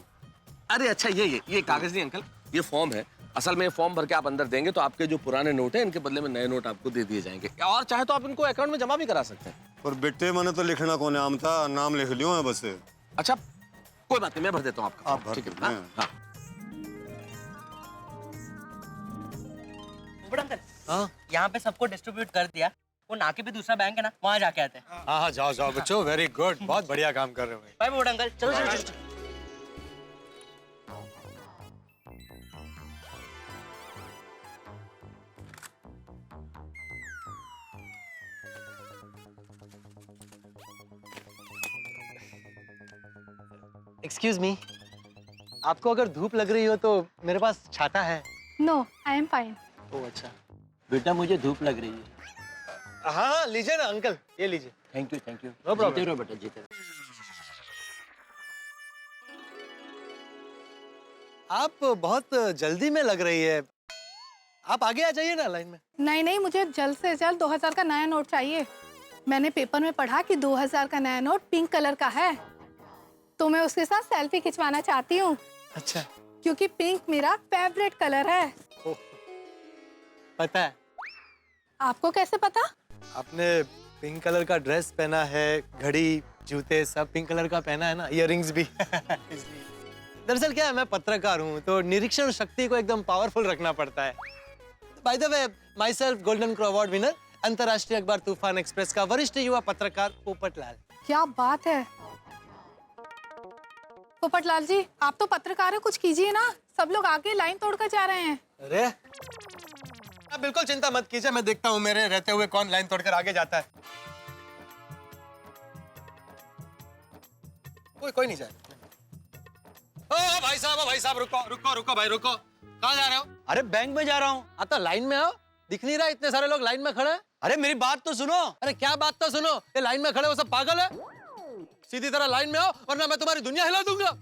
अरे अच्छा, ये कागज नहीं अंकल, ये फॉर्म है। असल में ये फॉर्म भर के आप अंदर देंगे तो आपके जो पुराने नोट हैं इनके बदले में नए नोट आपको दे दिए जाएंगे, और चाहे तो आप इनको अकाउंट में जमा भी करा सकते हैं। पर बेटे मैंने तो लिखना कौन आम था, नाम लिख लियो है बस। अच्छा कोई बात नहीं, मैं भर देता हूँ आपका। आप भर ठीक है। दो। हाँ। अंकल, हाँ, यहाँ पे सबको डिस्ट्रीब्यूट कर दिया, वो नाके पे दूसरा बैंक है ना, वहाँ जाके आते हैं। हाँ हाँ, जाओ जाओ बच्चों, वेरी गुड, बहुत बढ़िया काम कर रहे हो। बाय बोर्ड अंकल, चलो चलो चलो। एक्सक्यूज मी, आपको अगर धूप लग रही हो तो मेरे पास छाता है। No, I am fine. Oh अच्छा। बेटा मुझे धूप लग रही है। हाँ लीजिए ना अंकल, ये लीजिए। Thank you thank you. No problem. जीते रहो बेटा, जीते रहो। आप बहुत जल्दी में लग रही है, आप आगे आ जाइए ना लाइन में। नहीं नहीं, मुझे जल्द से जल्द 2000 का नया नोट चाहिए। मैंने पेपर में पढ़ा कि 2000 का नया नोट पिंक कलर का है, तो मैं उसके साथ सेल्फी खिंचवाना चाहती हूँ। अच्छा। क्योंकि पिंक मेरा फेवरेट कलर है। पता है? आपको कैसे पता? आपने पिंक कलर का ड्रेस पहना है, घड़ी, जूते सब पिंक कलर का पहना है ना, इयररिंग्स भी। दरअसल क्या है, मैं पत्रकार हूँ तो निरीक्षण शक्ति को एकदम पावरफुल रखना पड़ता है। By the way, my self golden crow award winner, अंतर्राष्ट्रीय अखबार तूफान एक्सप्रेस का वरिष्ठ युवा पत्रकार पोपटलाल। क्या बात है पोपटलाल जी, आप तो पत्रकार हैं, कुछ कीजिए ना, सब लोग आगे लाइन तोड़कर जा रहे हैं। अरे आप बिल्कुल चिंता मत कीजिए, मैं देखता हूँ मेरे रहते हुए कौन लाइन तोड़कर आगे जाता है। कोई नहीं जाए। ओ भाई साहब रुको रुको रुको भाई रुको, कहाँ जा रहे हो? अरे बैंक में जा रहा हूँ। आता लाइन में आओ, दिख नहीं रहा इतने सारे लोग लाइन में खड़े हैं? अरे मेरी बात तो सुनो। अरे क्या बात तो सुनो, ये लाइन में खड़े हो सब पागल है? सीधी तरह लाइन में आओ वरना मैं तुम्हारी दुनिया हिला दूंगा।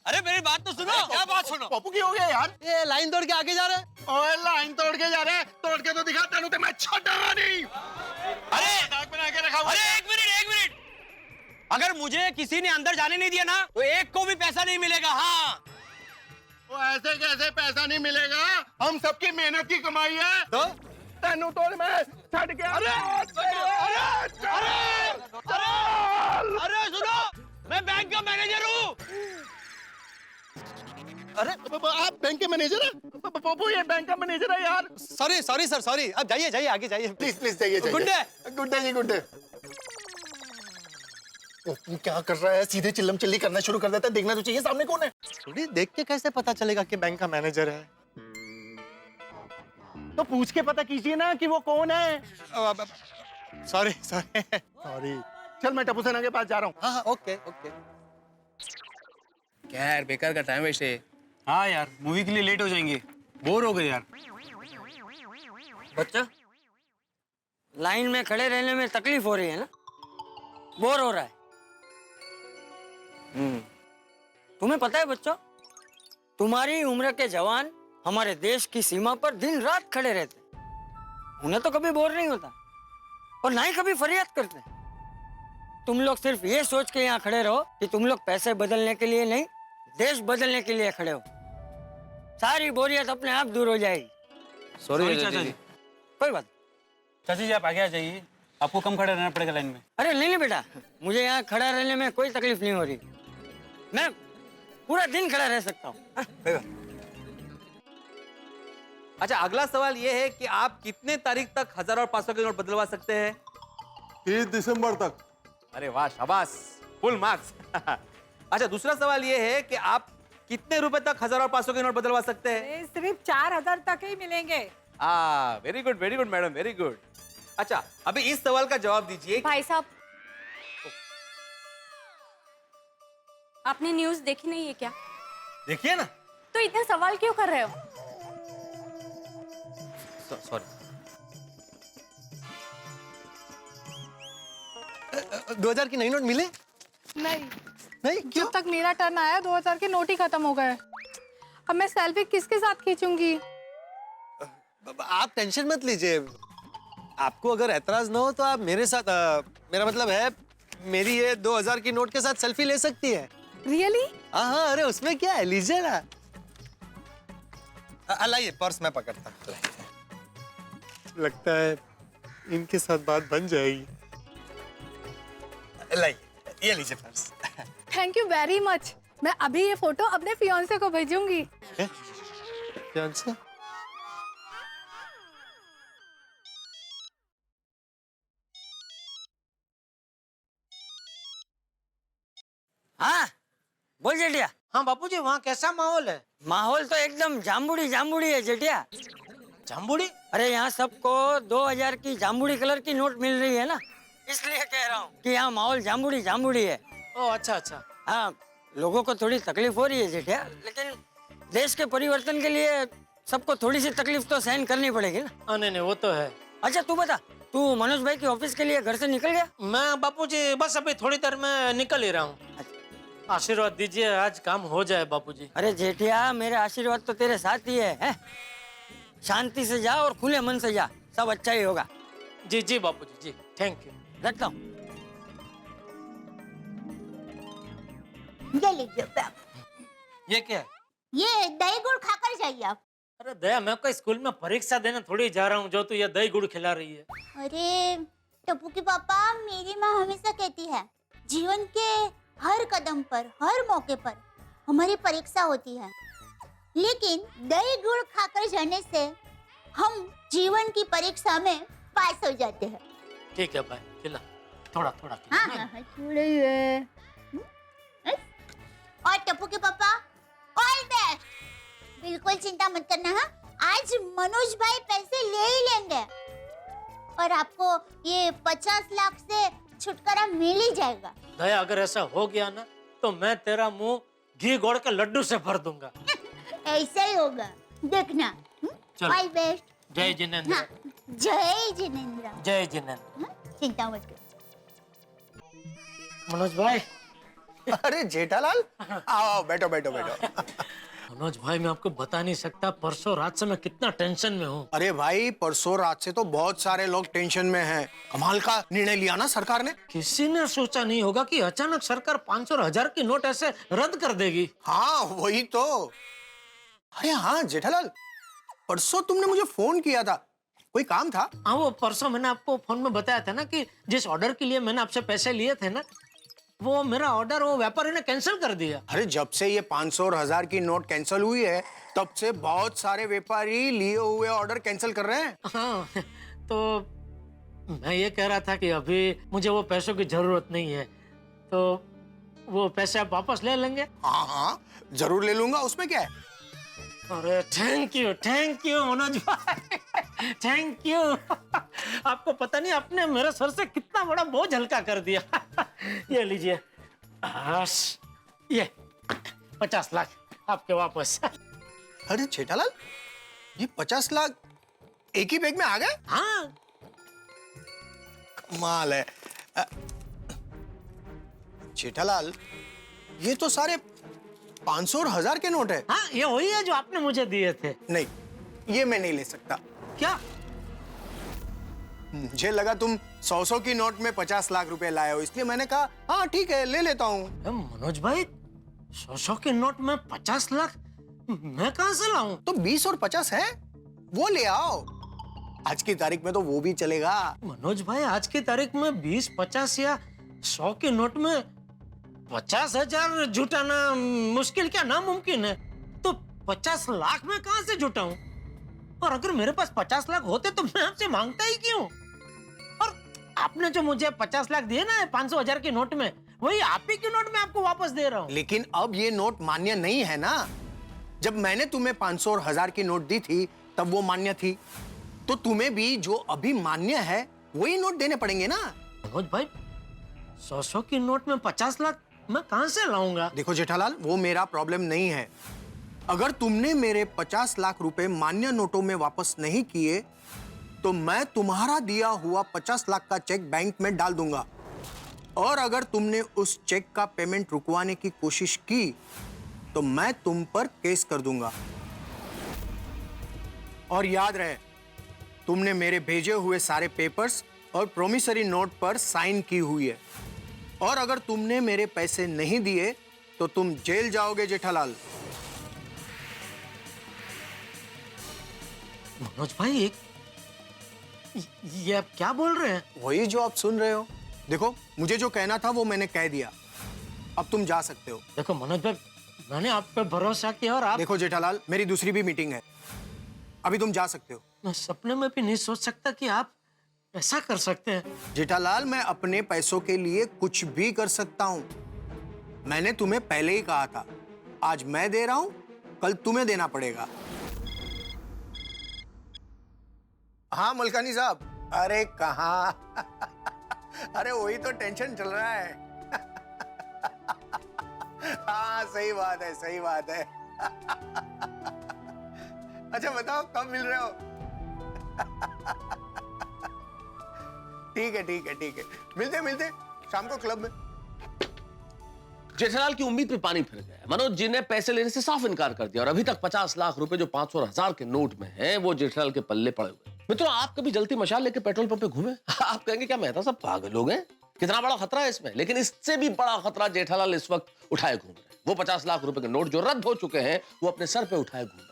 अरे मेरी बात तो सुनो। क्या बात सुनो? पप्पू की हो गया यार? ये लाइन तोड़ के आगे जा रहे हैं। ओए लाइन तोड़ के जा रहे हैं, तोड़ के तो दिखाता हूं, मैं छोटा नहीं। अरे बना के रखा हुआ। अरे एक मिनट, अगर मुझे किसी ने अंदर जाने नहीं दिया ना तो एक को भी पैसा नहीं मिलेगा। हाँ, वो ऐसे कैसे पैसा नहीं मिलेगा? हम सबकी मेहनत की कमाई है। तो तेनू तोड़ मैं छड़ के। अरे सुनो, मैं बैंक का मैनेजर हूँ। अरे आप बैंक के मैनेजर हैं? पप्पू ये बैंक का मैनेजर है यार। Sorry sorry sir sorry. अब जाइए जाइए आगे जाइए प्लीज प्लीज जाइए जाइए। Good day. गुड डे जी गुड डे। तू क्या कर रहा है? सीधे चिल्लम चिल्ली करना शुरू कर देता है। देखना तो चाहिए सामने कौन है। थोड़ी देख के कैसे पता चलेगा कि बैंक का मैनेजर है? तो पूछ के पता कीजिए ना कि वो कौन है। Sorry sorry. सॉरी। चल मैं टप्पू सेना के पास जा रहा हूँ। हाँ हाँ ओके ओके। क्या यार बेकार का टाइम वेस्ट है। हाँ यार मूवी के लिए लेट हो जाएंगे, बोर हो गए यार। बच्चा लाइन में खड़े रहने में तकलीफ हो रही है ना, बोर हो रहा है। तुम्हें पता है बच्चों, तुम्हारी उम्र के जवान हमारे देश की सीमा पर दिन रात खड़े रहते, उन्हें तो कभी बोर नहीं होता और ना ही कभी फरियाद करते। तुम लोग सिर्फ ये सोच के यहाँ खड़े रहो कि तुम लोग पैसे बदलने के लिए नहीं, देश बदलने के लिए खड़े हो। सारी बोरियत अपने आप दूर हो जाएगी। सॉरी चाचा जी। कोई बात। चाची जी आप आगे आ जाइए, आपको कम खड़ा रहना पड़ेगा लाइन में। अरे नहीं नहीं बेटा, मुझे यहाँ खड़ा रहने में कोई तकलीफ नहीं हो रही, मैं पूरा दिन खड़ा रह सकता हूँ। अच्छा अगला सवाल ये है कि आप कितने तारीख तक 1000 और 500 के नोट बदलवा सकते हैं? 30 दिसंबर तक। अरे वाह शाबाश, फुल मार्क्स। अच्छा दूसरा सवाल ये है कि आप कितने रुपए तक 1000 और 500 के नोट बदलवा सकते हैं? सिर्फ 4000 तक ही मिलेंगे। Very good madam, very good. अच्छा अभी इस सवाल का जवाब दीजिए। भाई साहब, आपने न्यूज़ देखी नहीं है क्या? देखिए ना। तो इतने सवाल क्यों कर रहे हो? सॉरी। 2000 की नई नोट मिले? नहीं नहीं, जब तक मेरा टर्न आया 2000 के नोट ही खत्म हो गए। अब मैं सेल्फी किसके साथ खींचूंगी? आप टेंशन मत लीजिए, आपको अगर एतराज ना हो तो आप मेरे साथ मेरा मतलब है मेरी ये 2000 की नोट के साथ सेल्फी ले सकती है। रियली? हाँ अरे उसमें क्या है, लीजिए ना। लाइए पर्स मैं पकड़ता हूँ। लगता है इनके साथ बात बन जाएगी। लाइए ये लीजिए purse. Thank you very much. मैं अभी ये फोटो अपने फियांसे को भेजूंगी। फियांसे? हाँ बोल जेठिया। हाँ बापूजी, वहाँ कैसा माहौल है? माहौल तो एकदम जामुड़ी जामुड़ी है जेठिया। जामुड़ी? अरे यहाँ सबको 2000 की जामुड़ी कलर की नोट मिल रही है ना, इसलिए कह रहा हूँ कि यहाँ माहौल जामुड़ी जामुड़ी है। ओ अच्छा अच्छा। हाँ लोगों को थोड़ी तकलीफ हो रही है जेठिया, लेकिन देश के परिवर्तन के लिए सबको थोड़ी सी तकलीफ तो सहन करनी पड़ेगी ना। नहीं नहीं वो तो है। अच्छा तू बता, तू मनोज भाई के ऑफिस के लिए घर से निकल गया? मैं बापूजी बस अभी थोड़ी देर में निकल ही रहा हूँ। आशीर्वाद दीजिए, आज काम हो जाए बापूजी। अरे जेठिया मेरे आशीर्वाद तो तेरे साथ ही है? शांति से जा और खुले मन से जा, सब अच्छा ही होगा। जी जी बापूजी जी, थैंक यू। रखता हूँ। ये लीजिए बाबू। ये क्या है? ये दही गुड़ खाकर जाइए आप। अरे दया, मैं कोई स्कूल में परीक्षा देने थोड़ी जा रहा हूँ जो तू ये दही गुड़ खिला रही है। अरे टप्पू के पापा, मेरी माँ हमेशा कहती है जीवन के हर कदम पर, हर मौके पर हमारी परीक्षा होती है, लेकिन दही गुड़ खाकर जाने से हम जीवन की परीक्षा में पास हो जाते हैं। ठीक है भाई, खिला थोड़ा थोड़ा। हाँ हाँ हाँ थोड़ा ही है। और टप्पू के पापा ऑल बेस्ट, बिल्कुल चिंता मत करना। हाँ आज मनोज भाई पैसे ले ही लेंगे और आपको ये 50 लाख से छुटकारा मिल ही जाएगा। दया अगर ऐसा हो गया ना तो मैं तेरा मुंह घी गोड़ के लड्डू से भर दूंगा। ऐसा ही होगा, देखना। All best. जय जिनेंद्र। हाँ, जय जिनेंद्र। जय जिनेंद्र। चिंता मत करो। मनोज भाई। अरे जेठालाल आओ बैठो बैठो बैठो। मनोज भाई मैं आपको बता नहीं सकता, परसों रात से मैं कितना टेंशन में हूँ। अरे भाई परसों रात से तो बहुत सारे लोग टेंशन में हैं। कमाल का निर्णय लिया ना सरकार ने। किसी ने सोचा नहीं होगा कि अचानक सरकार 500 और 1000 की नोट ऐसे रद्द कर देगी। हाँ वही तो। अरे हाँ जेठालाल, परसों तुमने मुझे फोन किया था, कोई काम था? हाँ वो परसों मैंने आपको फोन में बताया था ना कि जिस ऑर्डर के लिए मैंने आपसे पैसे लिए थे ना, वो मेरा ऑर्डर वो व्यापारी ने कैंसिल कर दिया। अरे जब से ये 500 और 1000 की नोट कैंसिल हुई है तब से बहुत सारे व्यापारी लिए हुए ऑर्डर कैंसिल कर रहे हैं। हाँ, तो मैं ये कह रहा था कि अभी मुझे वो पैसों की जरूरत नहीं है, तो वो पैसे आप वापस ले लेंगे? हाँ हाँ जरूर ले लूंगा, उसमें क्या है। अरे थैंक यू मनोज भाई, थैंक यू। आपको पता नहीं आपने मेरे सर से कितना बड़ा बोझ हल्का कर दिया। ये लीजिए, ये 50 लाख आपके वापस। अरे जेठालाल, ये 50 लाख एक ही बैग में आ गए? हाँ, कमाल है। जेठालाल, ये तो सारे 500 और 1000 के नोट है। हाँ, ये वही है जो आपने मुझे दिए थे। नहीं, ये मैं नहीं ले सकता। क्या? मुझे लगा तुम 100 की नोट में 50 लाख रुपए लाए हो, इसलिए मैंने कहा हाँ ठीक है ले लेता हूँ। मनोज भाई, 100 के नोट में 50 लाख मैं कहां से लाऊं? तो 20 और 50 है, वो ले आओ। आज की तारीख में तो वो भी चलेगा। मनोज भाई, आज की तारीख में 20, 50 या 100 के नोट में 50,000 जुटाना मुश्किल क्या नामुमकिन है। तो 50 लाख में कहां से जुटाऊं? और अगर मेरे पास 50 लाख होते तो मैं आपसे मांगता ही क्यों? और आपने जो मुझे 50 लाख दिए ना 500,000 के नोट में, वही आप ही के नोट में आपको वापस दे रहा हूँ। लेकिन अब ये नोट मान्य नहीं है ना। जब मैंने तुम्हें 500 और 1000 की नोट दी थी तब वो मान्य थी, तो तुम्हें भी जो अभी मान्य है वही नोट देने पड़ेंगे ना। मनोज भाई, 100 की नोट में 50 लाख मैं कहां से लाऊंगा? देखो जेठालाल, वो मेरा प्रॉब्लम नहीं है। अगर तुमने मेरे 50 लाख रुपए मान्य नोटों में वापस नहीं किए तो मैं तुम्हारा दिया हुआ 50 लाख का चेक बैंक में डाल दूंगा। और अगर तुमने उस चेक का पेमेंट रुकवाने की कोशिश की तो मैं तुम पर केस कर दूंगा। और याद रहे, तुमने मेरे भेजे हुए सारे पेपर्स और प्रोमिसरी नोट पर साइन की हुई है। और अगर तुमने मेरे पैसे नहीं दिए तो तुम जेल जाओगे जेठालाल। मनोज भाई, ये आप क्या बोल रहे हैं? वही जो आप सुन रहे हो। देखो, मुझे जो कहना था वो मैंने कह दिया। अब तुम जा सकते हो। देखो मनोज भाई, मैंने आप पे भरोसा किया और आप... देखो जेठालाल, मेरी दूसरी भी मीटिंग है, अभी तुम जा सकते हो। मैं सपने में भी नहीं सोच सकता कि आप ऐसा कर सकते हैं। जेठालाल, मैं अपने पैसों के लिए कुछ भी कर सकता हूं। मैंने तुम्हें पहले ही कहा था, आज मैं दे रहा हूं, कल तुम्हें देना पड़ेगा। हाँ मुल्कानी साहब। अरे कहाँ अरे वही तो टेंशन चल रहा है। हाँ सही बात है, सही बात है। अच्छा बताओ कब मिल रहे हो? ठीक है ठीक है ठीक है, मिलते शाम को क्लब में। जेठालाल की उम्मीद पे पानी फिर गया। मनोज जी ने पैसे लेने से साफ इनकार कर दिया और अभी तक 50 लाख रुपए जो 500 और 1000 के नोट में हैं, वो जेठालाल के पल्ले पड़े हुए। मित्रों, आप कभी जलती मशाल लेके पेट्रोल पंप पे घूमे? आप कहेंगे क्या मेहता सब पागल लोग हैं, कितना बड़ा खतरा है इसमें। लेकिन इससे भी बड़ा खतरा जेठालाल इस वक्त उठाए घूम रहे हैं। वो 50 लाख रुपए के नोट जो रद्द हो चुके हैं, वो अपने सर पे उठाए घूम रहे हैं।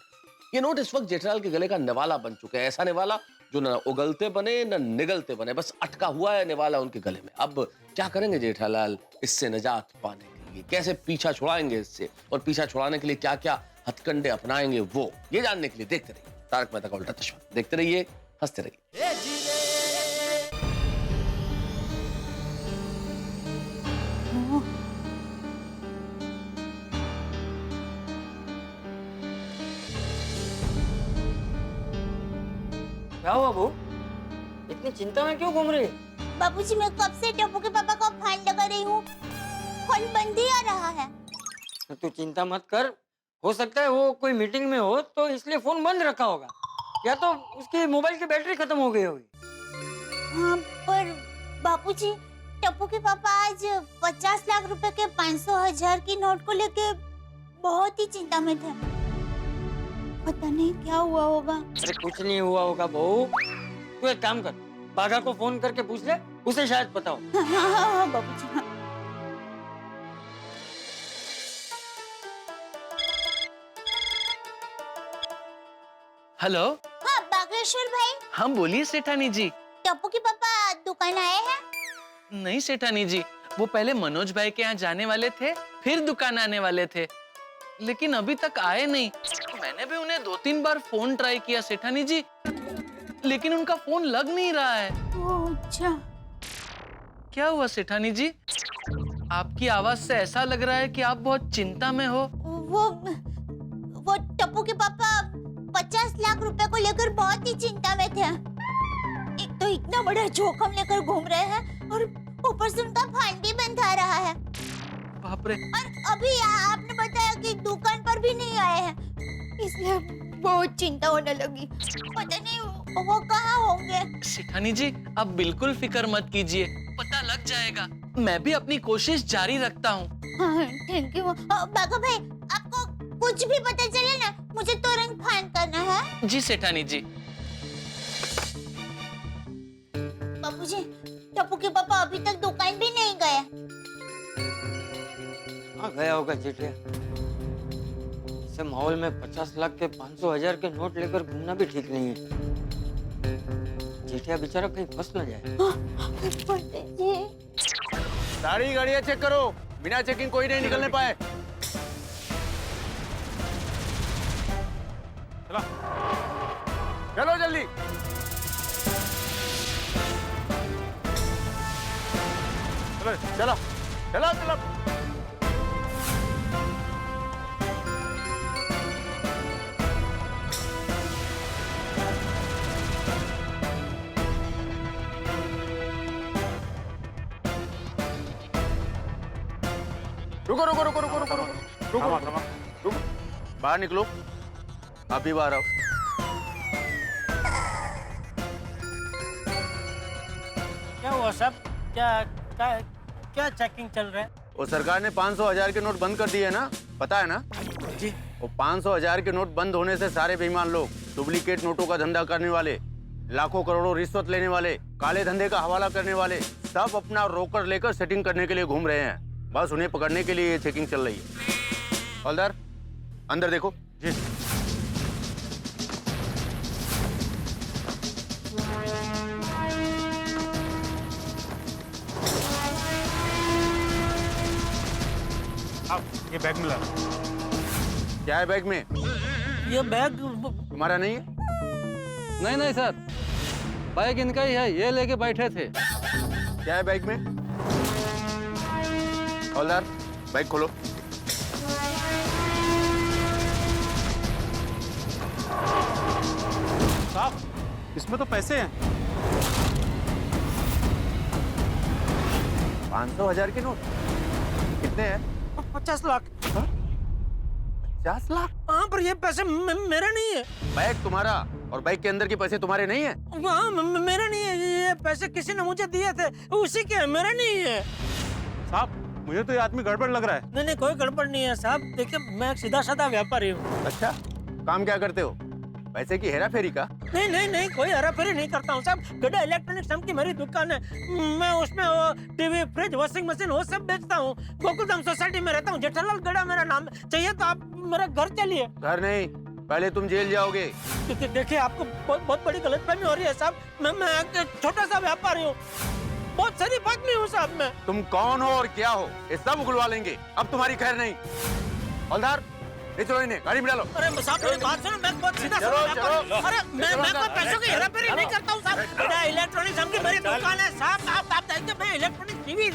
ये नोट इस वक्त जेठालाल के गले का निवाला बन चुके हैं। ऐसा निवाला जो न उगलते बने न निगलते बने, बस अटका हुआ है निवाला उनके गले में। अब क्या करेंगे जेठालाल इससे निजात पाने के लिए? कैसे पीछा छुड़ाएंगे इससे, और पीछा छुड़ाने के लिए क्या क्या हथकंडे अपनाएंगे, वो ये जानने के लिए देखते रहिए तारक मेहता का उल्टा चश्मा। देखते रहिए, हंसते रहिए। क्या हुआ बहू, इतनी चिंता में क्यों घूम रही है? बाबूजी, मैं कब से टप्पू के पापा को फोन लगा रही हूँ, फोन बंद ही आ रहा है। तो तू चिंता मत कर, हो सकता है वो कोई मीटिंग में हो तो इसलिए फोन बंद रखा होगा, या तो उसकी मोबाइल की बैटरी खत्म हो गई होगी। हाँ, पर बाबूजी, टप्पू के पापा आज 50 लाख रुपए के 500,000 की नोट को लेके बहुत ही चिंता में थे। पता नहीं क्या हुआ होगा। अरे कुछ नहीं हुआ होगा बहू, तू एक काम कर, बाघा को फोन करके पूछ ले, उसे शायद पता हो। हाँ बाबूजी। हाँ। हेलो। हाँ बागेश्वर भाई। हाँ बोलिए सेठानी जी। टप्पू के पापा दुकान आए हैं? नहीं सेठानी जी, वो पहले मनोज भाई के यहाँ जाने वाले थे, फिर दुकान आने वाले थे, लेकिन अभी तक आए नहीं। मैंने भी उन्हें 2-3 बार फोन ट्राई किया सेठानी जी, लेकिन उनका फोन लग नहीं रहा है। अच्छा, क्या हुआ सेठानी जी? आपकी आवाज से ऐसा लग रहा है कि आप बहुत चिंता में हो। वो टप्पू के पापा 50 लाख रुपए को लेकर बहुत ही चिंता में थे। एक तो इतना बड़ा जोखिम लेकर घूम रहे हैं और ऊपर से उनका फाइन भी बंद आ रहा है। बाप रे। और अभी आपने बताया कि दुकान पर भी नहीं आए हैं, इसलिए बहुत चिंता होने लगी। पता नहीं वो कहाँ होंगे। सेठानी जी आप बिल्कुल फिक्र मत कीजिए, पता लग जाएगा। मैं भी अपनी कोशिश जारी रखता हूँ। थैंक यू बाघा भाई, आपको कुछ भी पता चले ना मुझे तुरंत फोन करना है। जी सेठानी जी। बापूजी, टप्पू के पापा अभी तक दुकान भी नहीं गए। हाँ गया होगा जेठिया। ऐसे माहौल में 50 लाख के 500,000 के नोट लेकर घूमना भी ठीक नहीं है। जेठिया बेचारा कहीं फंस न जाए। सारी गाड़ियां चेक करो, बिना चेकिंग कोई नहीं निकलने पाए। चलो चलो जल्दी। चलो चलो चलो। रुको रुको रुको रुको रुको रुको रुको रुको, बाहर निकलो। आप भी बाहर आओ। क्या हुआ सब? क्या चेकिंग चल रहा है? वो सरकार ने 500,000 के नोट बंद कर दिए ना, पता है ना? जी। वो 500,000 के नोट बंद होने से सारे बेईमान लोग, डुप्लीकेट नोटों का धंधा करने वाले, लाखों करोड़ों रिश्वत लेने वाले, काले धंधे का हवाला करने वाले, सब अपना रोकड़ लेकर सेटिंग करने के लिए घूम रहे हैं। बस उन्हें पकड़ने के लिए ये चेकिंग चल रही है। हवलदार अंदर देखो। जी। ये बैग मिला। क्या है बैग में? ये बैग तुम्हारा नहीं है? नहीं नहीं सर, बैग इनका ही है, ये लेके बैठे थे। क्या है बैग में? हवलदार बैग खोलो। साहब इसमें तो पैसे हैं। 500,000 के नोट कितने हैं? 50 लाख। 50 लाख? हाँ पर ये पैसे मेरा नहीं है। बैग तुम्हारा और बैग के अंदर के पैसे तुम्हारे नहीं है? हाँ मेरा नहीं है, ये पैसे किसी ने मुझे दिए थे, उसी के, मेरा नहीं है। साहब मुझे तो ये आदमी गड़बड़ लग रहा है। नहीं कोई गड़बड़ नहीं है साहब। देखिए मैं एक सीधा साधा व्यापारी हूँ। अच्छा, काम क्या करते हो? पैसे की हेरा फेरी का? नहीं कोई हेरा फेरी नहीं करता हूँ साहब। गड्ढा इलेक्ट्रॉनिक्स नाम की मेरी दुकान है। मैं उसमें वो टीवी, फ्रिज, वॉशिंग मशीन वो सब बेचता हूँ। गोकुलधाम सोसाइटी में रहता हूँ। जेठालाल गड्ढा मेरा नाम है। चाहिए तो आप मेरा घर चलिए। घर नहीं, पहले तुम जेल जाओगे। देखिए आपको बहुत बड़ी गलतफहमी हो रही है साहब। मैं एक छोटा सा व्यापारी हूँ, बहुत शरीफ आदमी हूँ साहब मैं। तुम कौन हो और क्या हो ये सब उगलवा लेंगे, अब तुम्हारी खैर नहीं। हवलदार चलो इन्हें गाड़ी में डालो। अरे साहब मेरी बात सुनो, मैं बहुत सीधा साधा व्यापारी हूँ। अरे मैं कोई पैसों की हेराफेरी नहीं करता हूँ साहब। मेरा इलेक्ट्रॉनिक्स नाम की मेरी दुकान है साहब। आप देखिए मैं इलेक्ट्रॉनिक टीवी।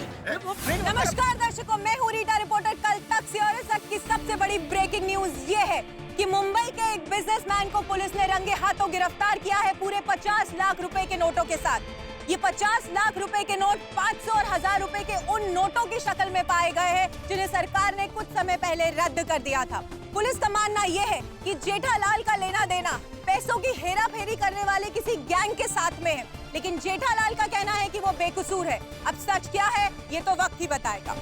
नमस्कार दर्शकों, मैं हूँ रीटा रिपोर्टर। कल तक से और इस तक की सबसे बड़ी ब्रेकिंग न्यूज ये है कि मुंबई के एक बिजनेसमैन को पुलिस ने रंगे हाथों गिरफ्तार किया है, पूरे 50 लाख रुपए के नोटों के साथ। ये 50 लाख रुपए के नोट 500 और 1000 रुपए के उन नोटों की शक्ल में पाए गए हैं जिन्हें सरकार ने कुछ समय पहले रद्द कर दिया था। पुलिस का मानना यह है कि जेठालाल का लेना देना पैसों की हेरा फेरी करने वाले किसी गैंग के साथ में है, लेकिन जेठालाल का कहना है कि वो बेकसूर है। अब सच क्या है ये तो वक्त ही बताएगा।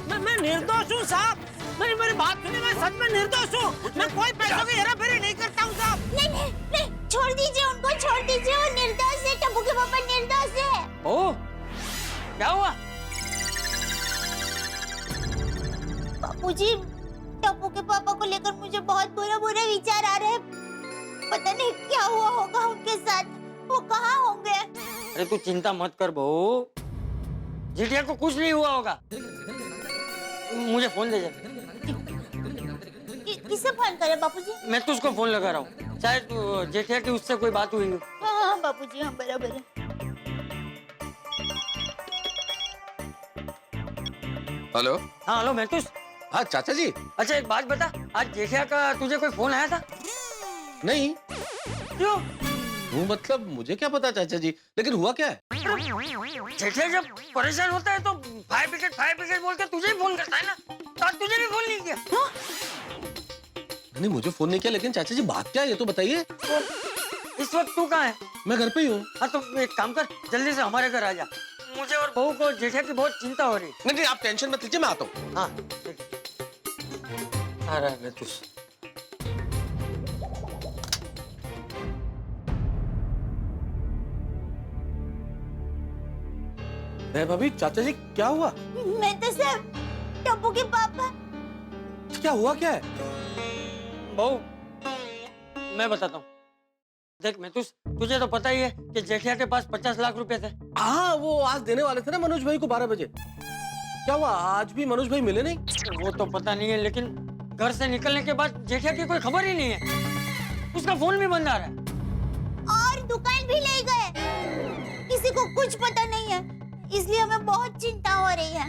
मैं निर्दोष हूँ साहब। मेरी बात सुनिए, मैं सच में निर्दोष हूँ। मैं कोई पैसों की हेराफेरी नहीं करता हूँ साहब। नहीं छोड़ दीजिए उनको, छोड़ दीजिए। वो निर्दोष है, टप्पू के पापा निर्दोष है। ओ क्या हुआ? बापूजी, टप्पू के पापा को लेकर मुझे बहुत बुरा विचार आ रहे हैं। पता नहीं क्या हुआ होगा उनके साथ, वो कहाँ होंगे। अरे तू चिंता मत कर बहू, जेठिया को कुछ नहीं हुआ होगा। मुझे फोन दे जा। किसे फोन करे बापूजी? मैं तो उसको फोन लगा रहा हूँ, शायद जेठिया की उससे कोई बात हुई हो। हाँ बापूजी, हाँ बराबर है। हेलो। हाँ हेलो महतूस। हाँ चाचा जी। अच्छा एक बात बता, आज जेठिया का तुझे कोई फोन आया था? नहीं। क्यों? वो मतलब मुझे क्या पता चाचा जी, लेकिन हुआ क्या है? जेठिया जब परेशान होता है तो फायर ब्रिगेड बोल के तुझे ही फोन करता है ना, तो आज तुझे भी फोन नहीं किया। नहीं मुझे फोन नहीं किया, लेकिन चाचा जी बात क्या है ये तो बताइए। इस वक्त तू कहाँ है? मैं घर पे ही हूँ। हाँ तो एक काम कर, जल्दी से हमारे घर आ जा। मुझे और बहू को जेठिया की बहुत चिंता हो रही। नहीं आप टेंशन मत लीजिए, मैं आता हूँ। हाँ आ रहा है महतूस। भाभी चाचा जी क्या हुआ? मैं तो सब टप्पू के पापा। क्या हुआ क्या है? बहू मैं बताता हूँ। देख महतूस, तुझे तो पता ही है कि जेठिया के पास 50 लाख रुपए थे। हाँ वो आज देने वाले थे ना मनोज भाई को 12 बजे। क्या हुआ, आज भी मनोज भाई मिले नहीं? वो तो पता नहीं है, लेकिन घर से निकलने के बाद जेठिया की कोई खबर ही नहीं है। उसका फोन भी बंद आ रहा है और दुकान भी ले गए। किसी को कुछ पता नहीं है, इसलिए हमें बहुत चिंता हो रही है।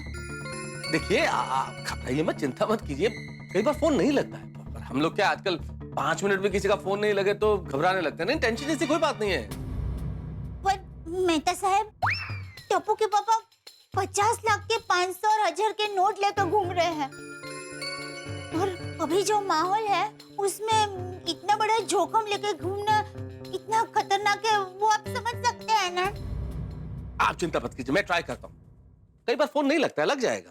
देखिए घबराइए मत, चिंता मत कीजिए, कई बार फोन नहीं लगता है। पर हम लोग क्या आजकल 5 मिनट भी किसी का फोन नहीं लगे तो घबराने लगते हैं। नहीं टेंशन जैसी कोई बात नहीं है। पर मेहता साहब, टप्पू के पापा 50 लाख के 500 और 1000 के नोट लेकर घूम रहे हैं। और अभी जो माहौल है उसमें इतना बड़ा जोखिम लेकर घूमना इतना खतरनाक है, वो आप समझ सकते हैं ना। आप चिंता मत कीजिए, मैं ट्राई करता हूँ। कई बार फोन नहीं लगता है, लग जाएगा।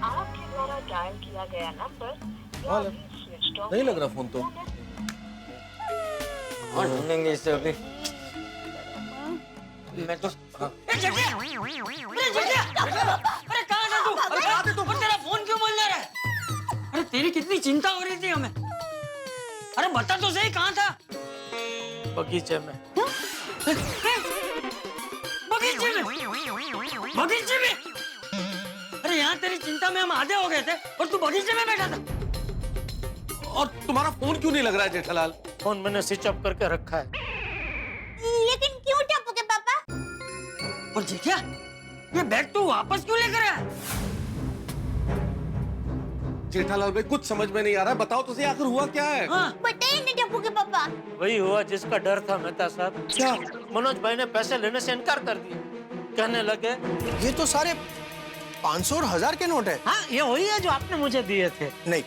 आपके द्वारा डायल किया गया नंबर नहीं लग रहा फोन तो। और ढूंढेंगे इसे अभी। मैं तो अरे जेठिया! अरे कहाँ था तू? अरे कहाँ थे तू? और तेरा फोन क्यों बंद रहा है? अरे तेरी कितनी चिंता हो रही थी हमें। अरे बता तो सही, कहाँ था? बगीचे में। बगीचे में? अरे यहाँ तेरी चिंता में हम आधे हो गए थे और तू बगीचे में बैठा था। और तुम्हारा फोन क्यों नहीं लग रहा है जेठालाल? फोन मैंने स्विच ऑफ करके रखा है। लेकिन क्यों टप्पू के पापा? और जेठिया, ये बैग तू वापस क्यों लेकर आया? जेठालाल भाई कुछ समझ में नहीं आ रहा, बताओ तो सही आखिर हुआ क्या है? बताइए ना टप्पू के पापा। वही हुआ जिसका डर था मेहता साहब। क्या? मनोज भाई ने पैसे लेने से इनकार कर दिया। कहने लगे ये तो सारे 500 और 1000 के नोट है। हाँ ये वही है जो आपने मुझे दिए थे। नहीं,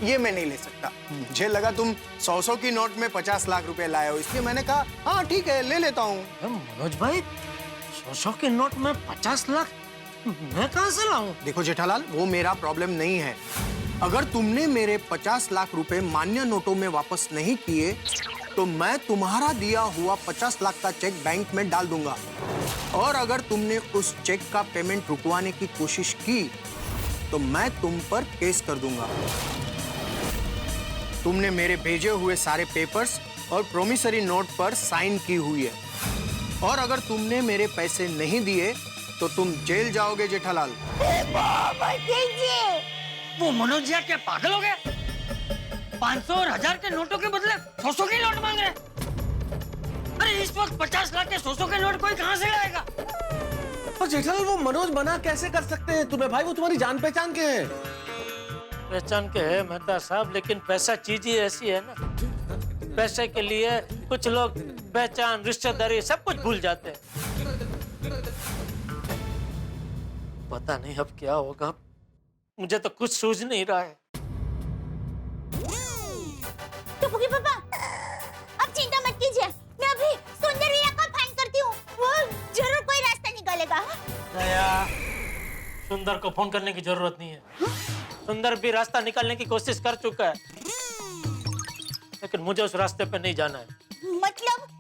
ये मैं नहीं ले सकता। मुझे लगा तुम 100 की नोट में 50 लाख रुपए लाए हो, इसलिए मैंने कहा हाँ ठीक है ले लेता हूँ। मनोज भाई 100 के नोट में 50 लाख मैं कहाँ से लाऊं? देखो जेठालाल, वो मेरा प्रॉब्लम नहीं है। अगर तुमने मेरे 50 लाख रुपए मान्य नोटों में वापस नहीं किए तो मैं तुम्हारा दिया हुआ 50 लाख का चेक बैंक में डाल दूंगा। और अगर तुमने उस चेक का पेमेंट रुकवाने की कोशिश की तो मैं तुम पर केस कर दूंगा। तुमने मेरे भेजे हुए सारे पेपर्स और प्रोमिसरी नोट पर साइन की हुई है। और अगर तुमने मेरे पैसे नहीं दिए तो तुम जेल जाओगे जेठालाल। वो मनोज जी क्या पागल हो गए? 500 और 1000 के नोटों के बदले 100 के नोट मांग रहे। अरे इस वक्त 50 लाख के 100 के नोट कोई कहाँ से लाएगा? पर जेठालाल वो मनोज मना कैसे कर सकते हैं तुम्हें भाई? वो तुम्हारी जान पहचान के हैं। पहचान के है मेहता साहब, लेकिन पैसा चीज ही ऐसी है ना, पैसे के लिए कुछ लोग पहचान रिश्तेदारी सब कुछ भूल जाते हैं। पता नहीं अब क्या होगा, मुझे तो कुछ सूझ नहीं रहा है। टप्पू के पापा, अब चिंता मत कीजिए, मैं अभी सुंदर भैया को फाइंड करती हूँ, वो जरूर कोई रास्ता निकालेगा। दया, सुंदर को फोन करने की जरूरत नहीं है। सुंदर भी रास्ता निकालने की कोशिश कर चुका है, लेकिन मुझे उस रास्ते पे नहीं जाना है।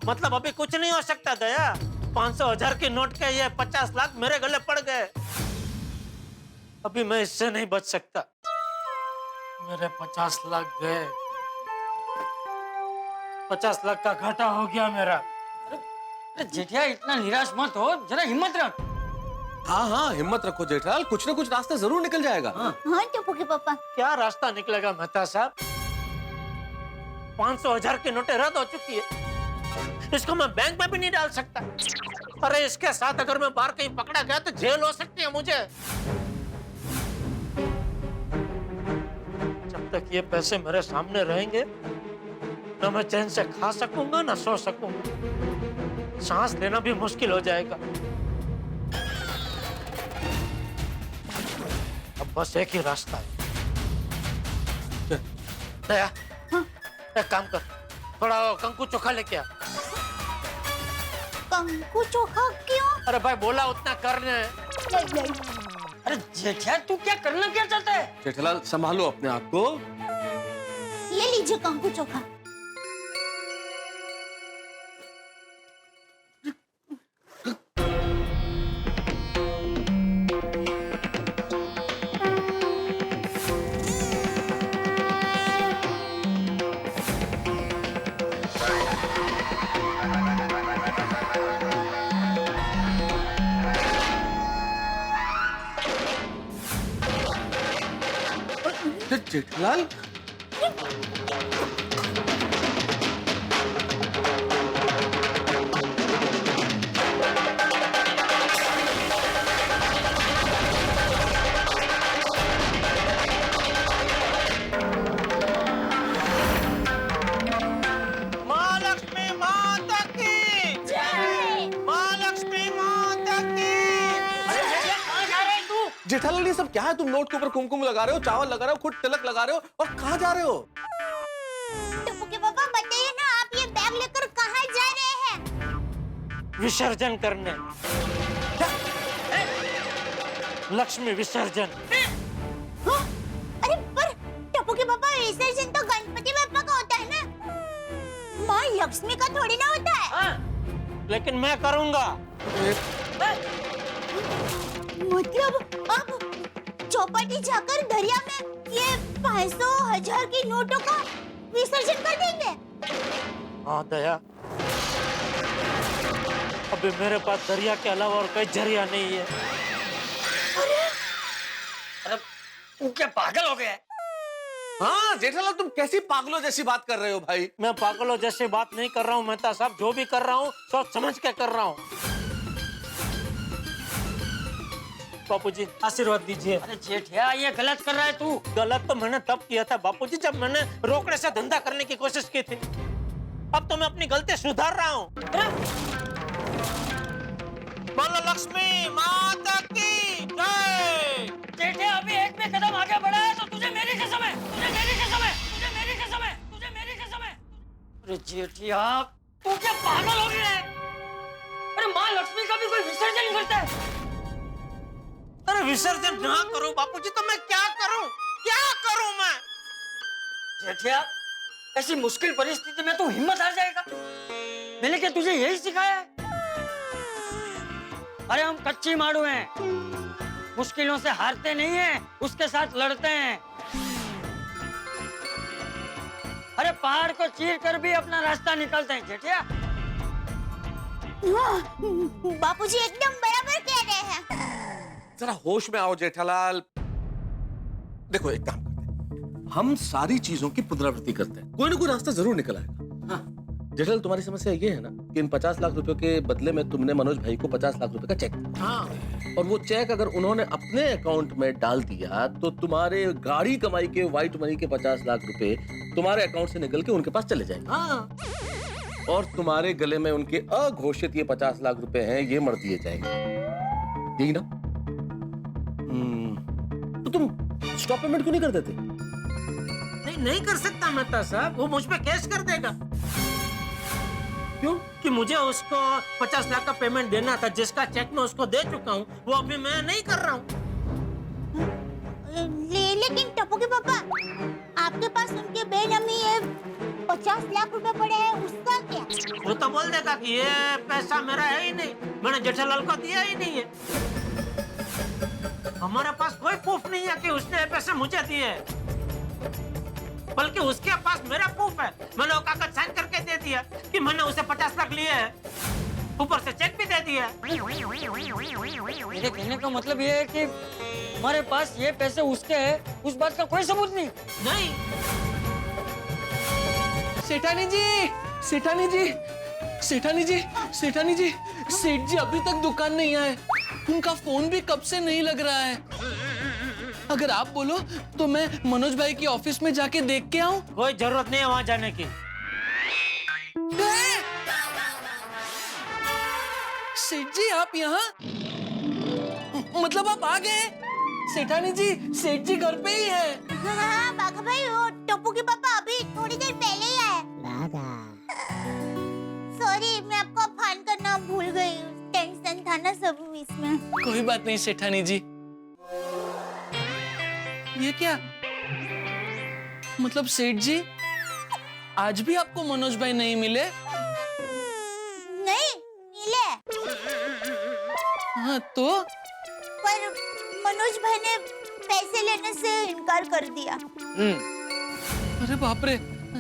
मतलब अभी कुछ नहीं हो सकता दया। 500 1000 के नोट के ये 50 लाख मेरे गले पड़ गए। अभी मैं इससे नहीं बच सकता। मेरे 50 लाख गए, 50 लाख का घाटा हो गया मेरा। जेठिया इतना निराश मत हो, जरा हिम्मत रख। हाँ हाँ हिम्मत रखो जेठालाल, कुछ ना कुछ रास्ता जरूर निकल जाएगा। हाँ टप्पू के पापा। क्या रास्ता निकलेगा मेहता साहब? 500,000 की नोटें रद्द हो चुकी है, इसको मैं बैंक में भी नहीं डाल सकता। अरे इसके साथ अगर मैं बाहर कहीं पकड़ा गया तो जेल हो सकती है मुझे। जब तक ये पैसे मेरे सामने रहेंगे ना मैं चैन से खा सकूंगा ना सो सकूंगा, सांस लेना भी मुश्किल हो जाएगा। अब बस एक ही रास्ता है। दया, एक काम कर, थोड़ा कंकु चोखा लेके आ। कंकु चोखा क्यों? अरे भाई बोला उतना करने। अरे जेठिया तू क्या करना क्या चाहता है? जेठालाल संभालो अपने आप को। ये लीजिए कंकु चोखा। जेठालाल जेठालाल ये सब क्या है? तुम नोट के ऊपर कुमकुम लगा रहे हो, चावल लगा रहे हो, खुद तिलक लगा रहे हो और कहाँ जा रहे हो? टप्पू के पापा बताइए ना, आप ये बैग लेकर कहाँ जा रहे हैं? विसर्जन करने। लक्ष्मी विसर्जन। हाँ? अरे पर टप्पू के पापा विसर्जन तो गणपति बप्पा का होता है ना, माँ लक्ष्मी का थोड़ी ना होता है। हाँ, लेकिन मैं करूंगा। मतलब आप चौपाटी जाकर दरिया में ये 500,000 की नोटों का विसर्जन कर देंगे? हाँ दया, अभी मेरे पास दरिया के अलावा और कोई जरिया नहीं है। अरे तू क्या पागल हो गया है? हाँ जेठालाल तुम कैसी पागलों जैसी बात कर रहे हो भाई? मैं पागलों जैसी बात नहीं कर रहा हूँ मेहता साहब, जो भी कर रहा हूँ सोच समझ के कर रहा हूँ। बापूजी आशीर्वाद दीजिए। अरे जेठिया ये गलत कर रहा है तू। गलत तो मैंने तब किया था बापूजी जब मैंने रोकड़े से धंधा करने की कोशिश की थी। अब तो मैं अपनी गलती सुधार रहा हूँ। बोलो लक्ष्मी माता की जय। जेठिया अभी एक भी कदम आगे बढ़ा है तो तुझे मेरी कसम है, तुझे मेरी कसम है, तुझे मेरी कसम है, तुझे मेरी कसम है। अरे जेठिया तू क्या पागल हो गया है? अरे माँ लक्ष्मी का भी कोई विसर्जन करता है? अरे विसर्जन ना करो बापूजी तो मैं क्या करूं? क्या करूं मैं? जेठिया ऐसी मुश्किल परिस्थिति में तू हिम्मत हार जाएगा? मैंने क्या तुझे यही सिखाया है? अरे हम कच्ची मारू हैं, मुश्किलों से हारते नहीं हैं, उसके साथ लड़ते हैं। अरे पहाड़ को चीर कर भी अपना रास्ता निकालते हैं जेठिया। बापूजी एकदम बराबर कह रहे हैं। जरा होश में आओ जेठालाल। देखो एक काम करते हैं, हम सारी चीजों की पुनरावृत्ति करते हैं, कोई ना कोई रास्ता जरूर निकल आएगा। हाँ। जेठालाल तुम्हारी समस्या ये है ना कि इन 50 लाख रुपए के बदले में तुमने मनोज भाई को 50 लाख रुपए का चेक दिया। हाँ। और वो चेक अगर उन्होंने अपने अकाउंट में डाल दिया तो तुम्हारे गाड़ी कमाई के व्हाइट मनी के 50 लाख रुपए तुम्हारे अकाउंट से निकल के उनके पास चले जाएंगे। हाँ। और तुम्हारे गले में उनके अघोषित ये 50 लाख रुपए हैं, ये मर दिए जाएंगे। यही ना? तो तुम स्टॉप पेमेंट क्यों नहीं कर देते? नहीं कर सकता मेहता साहब, वो मुझ पे केस कर देगा। क्यों? कि मुझे उसको 50 लाख का पेमेंट देना था, जिसका चेक मैं उसको दे चुका हूँ, वो अभी मैं नहीं कर रहा हूँ। लेकिन टप्पू के पापा, आपके पास उनके बेनामी ये 50 लाख रुपए पड़े हैं, उसका क्या? वो तो बोल देगा कि ये पैसा मेरा है ही नहीं, मैंने जेठालाल को दिया ही नहीं है। हमारे पास कोई प्रूफ नहीं है कि उसने पैसे मुझे दिए, बल्कि उसके पास मेरा प्रूफ है। मैंने वो कागज साइन करके दे दिया कि मैंने उसे 50 लाख लिए हैं। ऊपर से चेक भी दे दिया। मेरे कहने का मतलब ये है कि हमारे पास ये पैसे उसके हैं, उस बात का कोई सबूत नहीं। नहीं। सेठानी जी, सेठानी जी, सेठानी जी, सेठानी जी, सेठ जी अभी तक दुकान नहीं आए। उनका फोन भी कब से नहीं लग रहा है। अगर आप बोलो तो मैं मनोज भाई की ऑफिस में जाके देख के आऊं। कोई जरूरत नहीं है वहां जाने की। सेठ जी आप यहाँ, मतलब आप आ गए? सेठानी जी, सेठ जी घर पे ही है। हाँ बाघा भाई, वो टप्पू के पापा अभी थोड़ी देर पहले ही आए। सॉरी, मैं आपको फोन करना भूल गई, टेंशन था ना सब इसमें। कोई बात नहीं सेठानी जी। ये क्या मतलब सेठ जी, आज भी आपको मनोज भाई नहीं मिले? नहीं मिले। हाँ तो? पर मनोज भाई ने पैसे लेने से इनकार कर दिया। अरे बाप रे,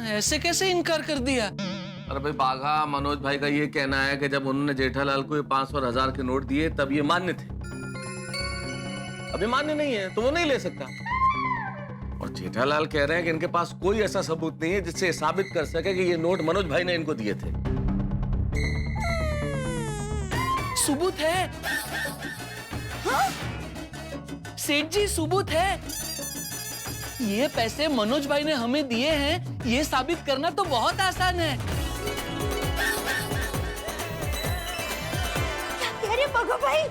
ऐसे कैसे इनकार कर दिया? अरे भाई बाघा, मनोज भाई का ये कहना है कि जब उन्होंने जेठालाल को ये 500 और 1000 के नोट दिए तब ये मान्य थे। अभी मान्य नहीं है तो वो नहीं ले सकता। और जेठालाल कह रहे हैं कि इनके पास कोई ऐसा सबूत नहीं है जिससे साबित कर सके कि ये नोट मनोज भाई ने इनको दिए थे। सबूत है? हाँ? सेठ जी सबूत है? ये पैसे मनोज भाई ने हमें दिए हैं, ये साबित करना तो बहुत आसान है। अरे बाघा भाई,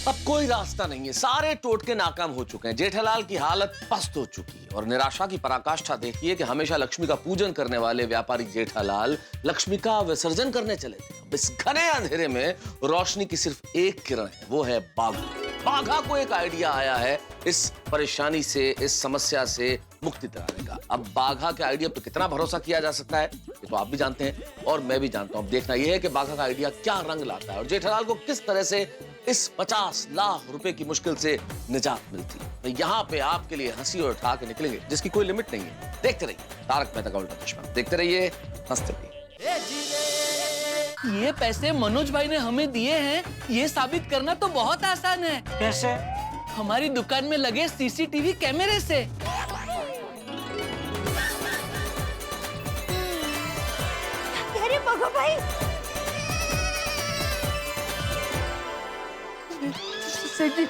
अब कोई रास्ता नहीं है, सारे टोटके नाकाम हो चुके हैं। जेठालाल की हालत पस्त हो चुकी है और निराशा की पराकाष्ठा देखिए कि हमेशा लक्ष्मी का पूजन करने वाले व्यापारी जेठालाल लक्ष्मी का विसर्जन करने चले थे। अब इस घने अंधेरे में रोशनी की सिर्फ एक किरण है, वो है बाघा। बाघा को एक आइडिया आया है इस परेशानी से, इस समस्या से मुक्ति दिलाने का। अब बाघा के आइडिया पर कितना भरोसा किया जा सकता है ये तो आप भी जानते हैं और मैं भी जानता हूं। अब देखना यह है कि बाघा का आइडिया क्या रंग लाता है और जेठालाल को किस तरह से इस 50 लाख रुपए की मुश्किल से निजात मिलती है। तो यहाँ पे आपके लिए हंसी और उठा के निकलेंगे जिसकी कोई लिमिट नहीं है। देखते रहिए तारक मेहता का उल्टा चश्मा, देखते रहिए, हंसते रहिए। ये पैसे मनोज भाई ने हमें दिए हैं, ये साबित करना तो बहुत आसान है। कैसे? हमारी दुकान में लगे सीसीटीवी कैमरे से। अरे बाघा भाई, सेठ जी,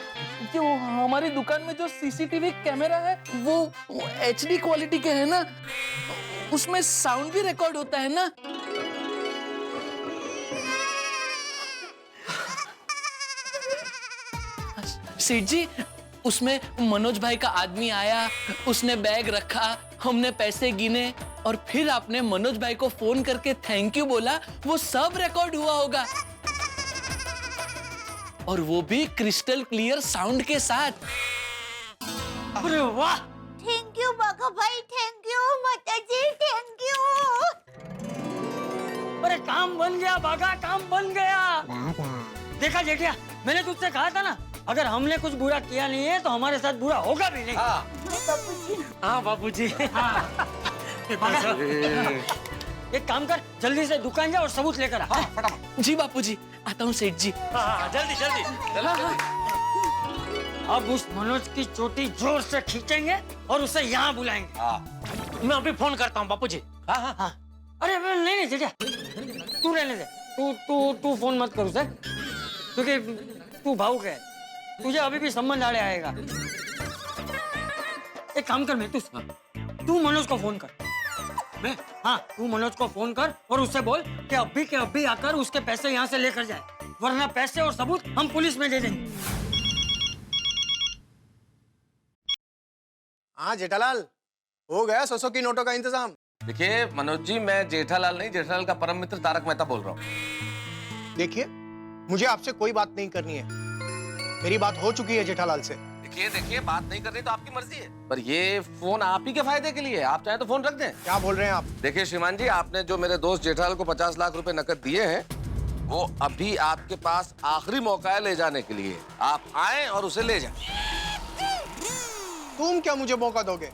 जो हमारी दुकान में जो सीसीटीवी कैमरा है वो HD क्वालिटी के है ना, उसमें साउंड भी रिकॉर्ड होता है ना। सेठ जी, उसमें मनोज भाई का आदमी आया, उसने बैग रखा, हमने पैसे गिने और फिर आपने मनोज भाई को फोन करके थैंक यू बोला, वो सब रिकॉर्ड हुआ होगा और वो भी क्रिस्टल क्लियर साउंड के साथ। अरे वाह, थैंक यू बाघा भाई, थैंक यू माताजी, थैंक यू। अरे काम बन गया बाघा, काम बन गया। देखा जेठिया, मैंने तुझसे कहा था ना, अगर हमने कुछ बुरा किया नहीं है तो हमारे साथ बुरा होगा भी नहीं। हाँ बाबूजी। बाघा, एक काम कर, जल्दी से दुकान जा और सबूत लेकर आ। फटाफट। जी बापूजी, आता हूँ सेठ जी। जल्दी जल्दी। अब उस मनोज की चोटी जोर से खींचेंगे और उसे यहाँ बुलाएंगे। मैं अभी फोन करता हूँ बापूजी। हाँ। अरे नहीं नहीं जेठिया, तू रहने दे, तू फोन मत कर उसे, क्योंकि तू भावुक है, तुझे अभी भी संबंध आड़े आएगा। एक काम कर, मैं तू मनोज को फोन कर। मैं हाँ, तू मनोज को फोन कर और उससे बोल कि अभी के अभी आकर उसके पैसे यहाँ से लेकर जाए, वरना पैसे और सबूत हम पुलिस में दे देंगे। हाँ जेठालाल, हो गया 100 की नोटों का इंतजाम। देखिए मनोज जी, मैं जेठालाल नहीं, जेठालाल का परम मित्र तारक मेहता बोल रहा हूँ। देखिए, मुझे आपसे कोई बात नहीं करनी है, मेरी बात हो चुकी है जेठालाल से। देखिए बात नहीं करनी तो आपकी मर्जी है, पर ये फोन आप ही के फायदे के लिए है, आप चाहे तो फोन रख दें। क्या बोल रहे हैं आप? देखिए श्रीमान जी, आपने जो मेरे दोस्त जेठालाल को 50 लाख रुपए नकद दिए हैं, वो अभी आपके पास आखिरी मौका है ले जाने के लिए। आप आए और उसे ले जाएं। तुम क्या मुझे मौका दोगे?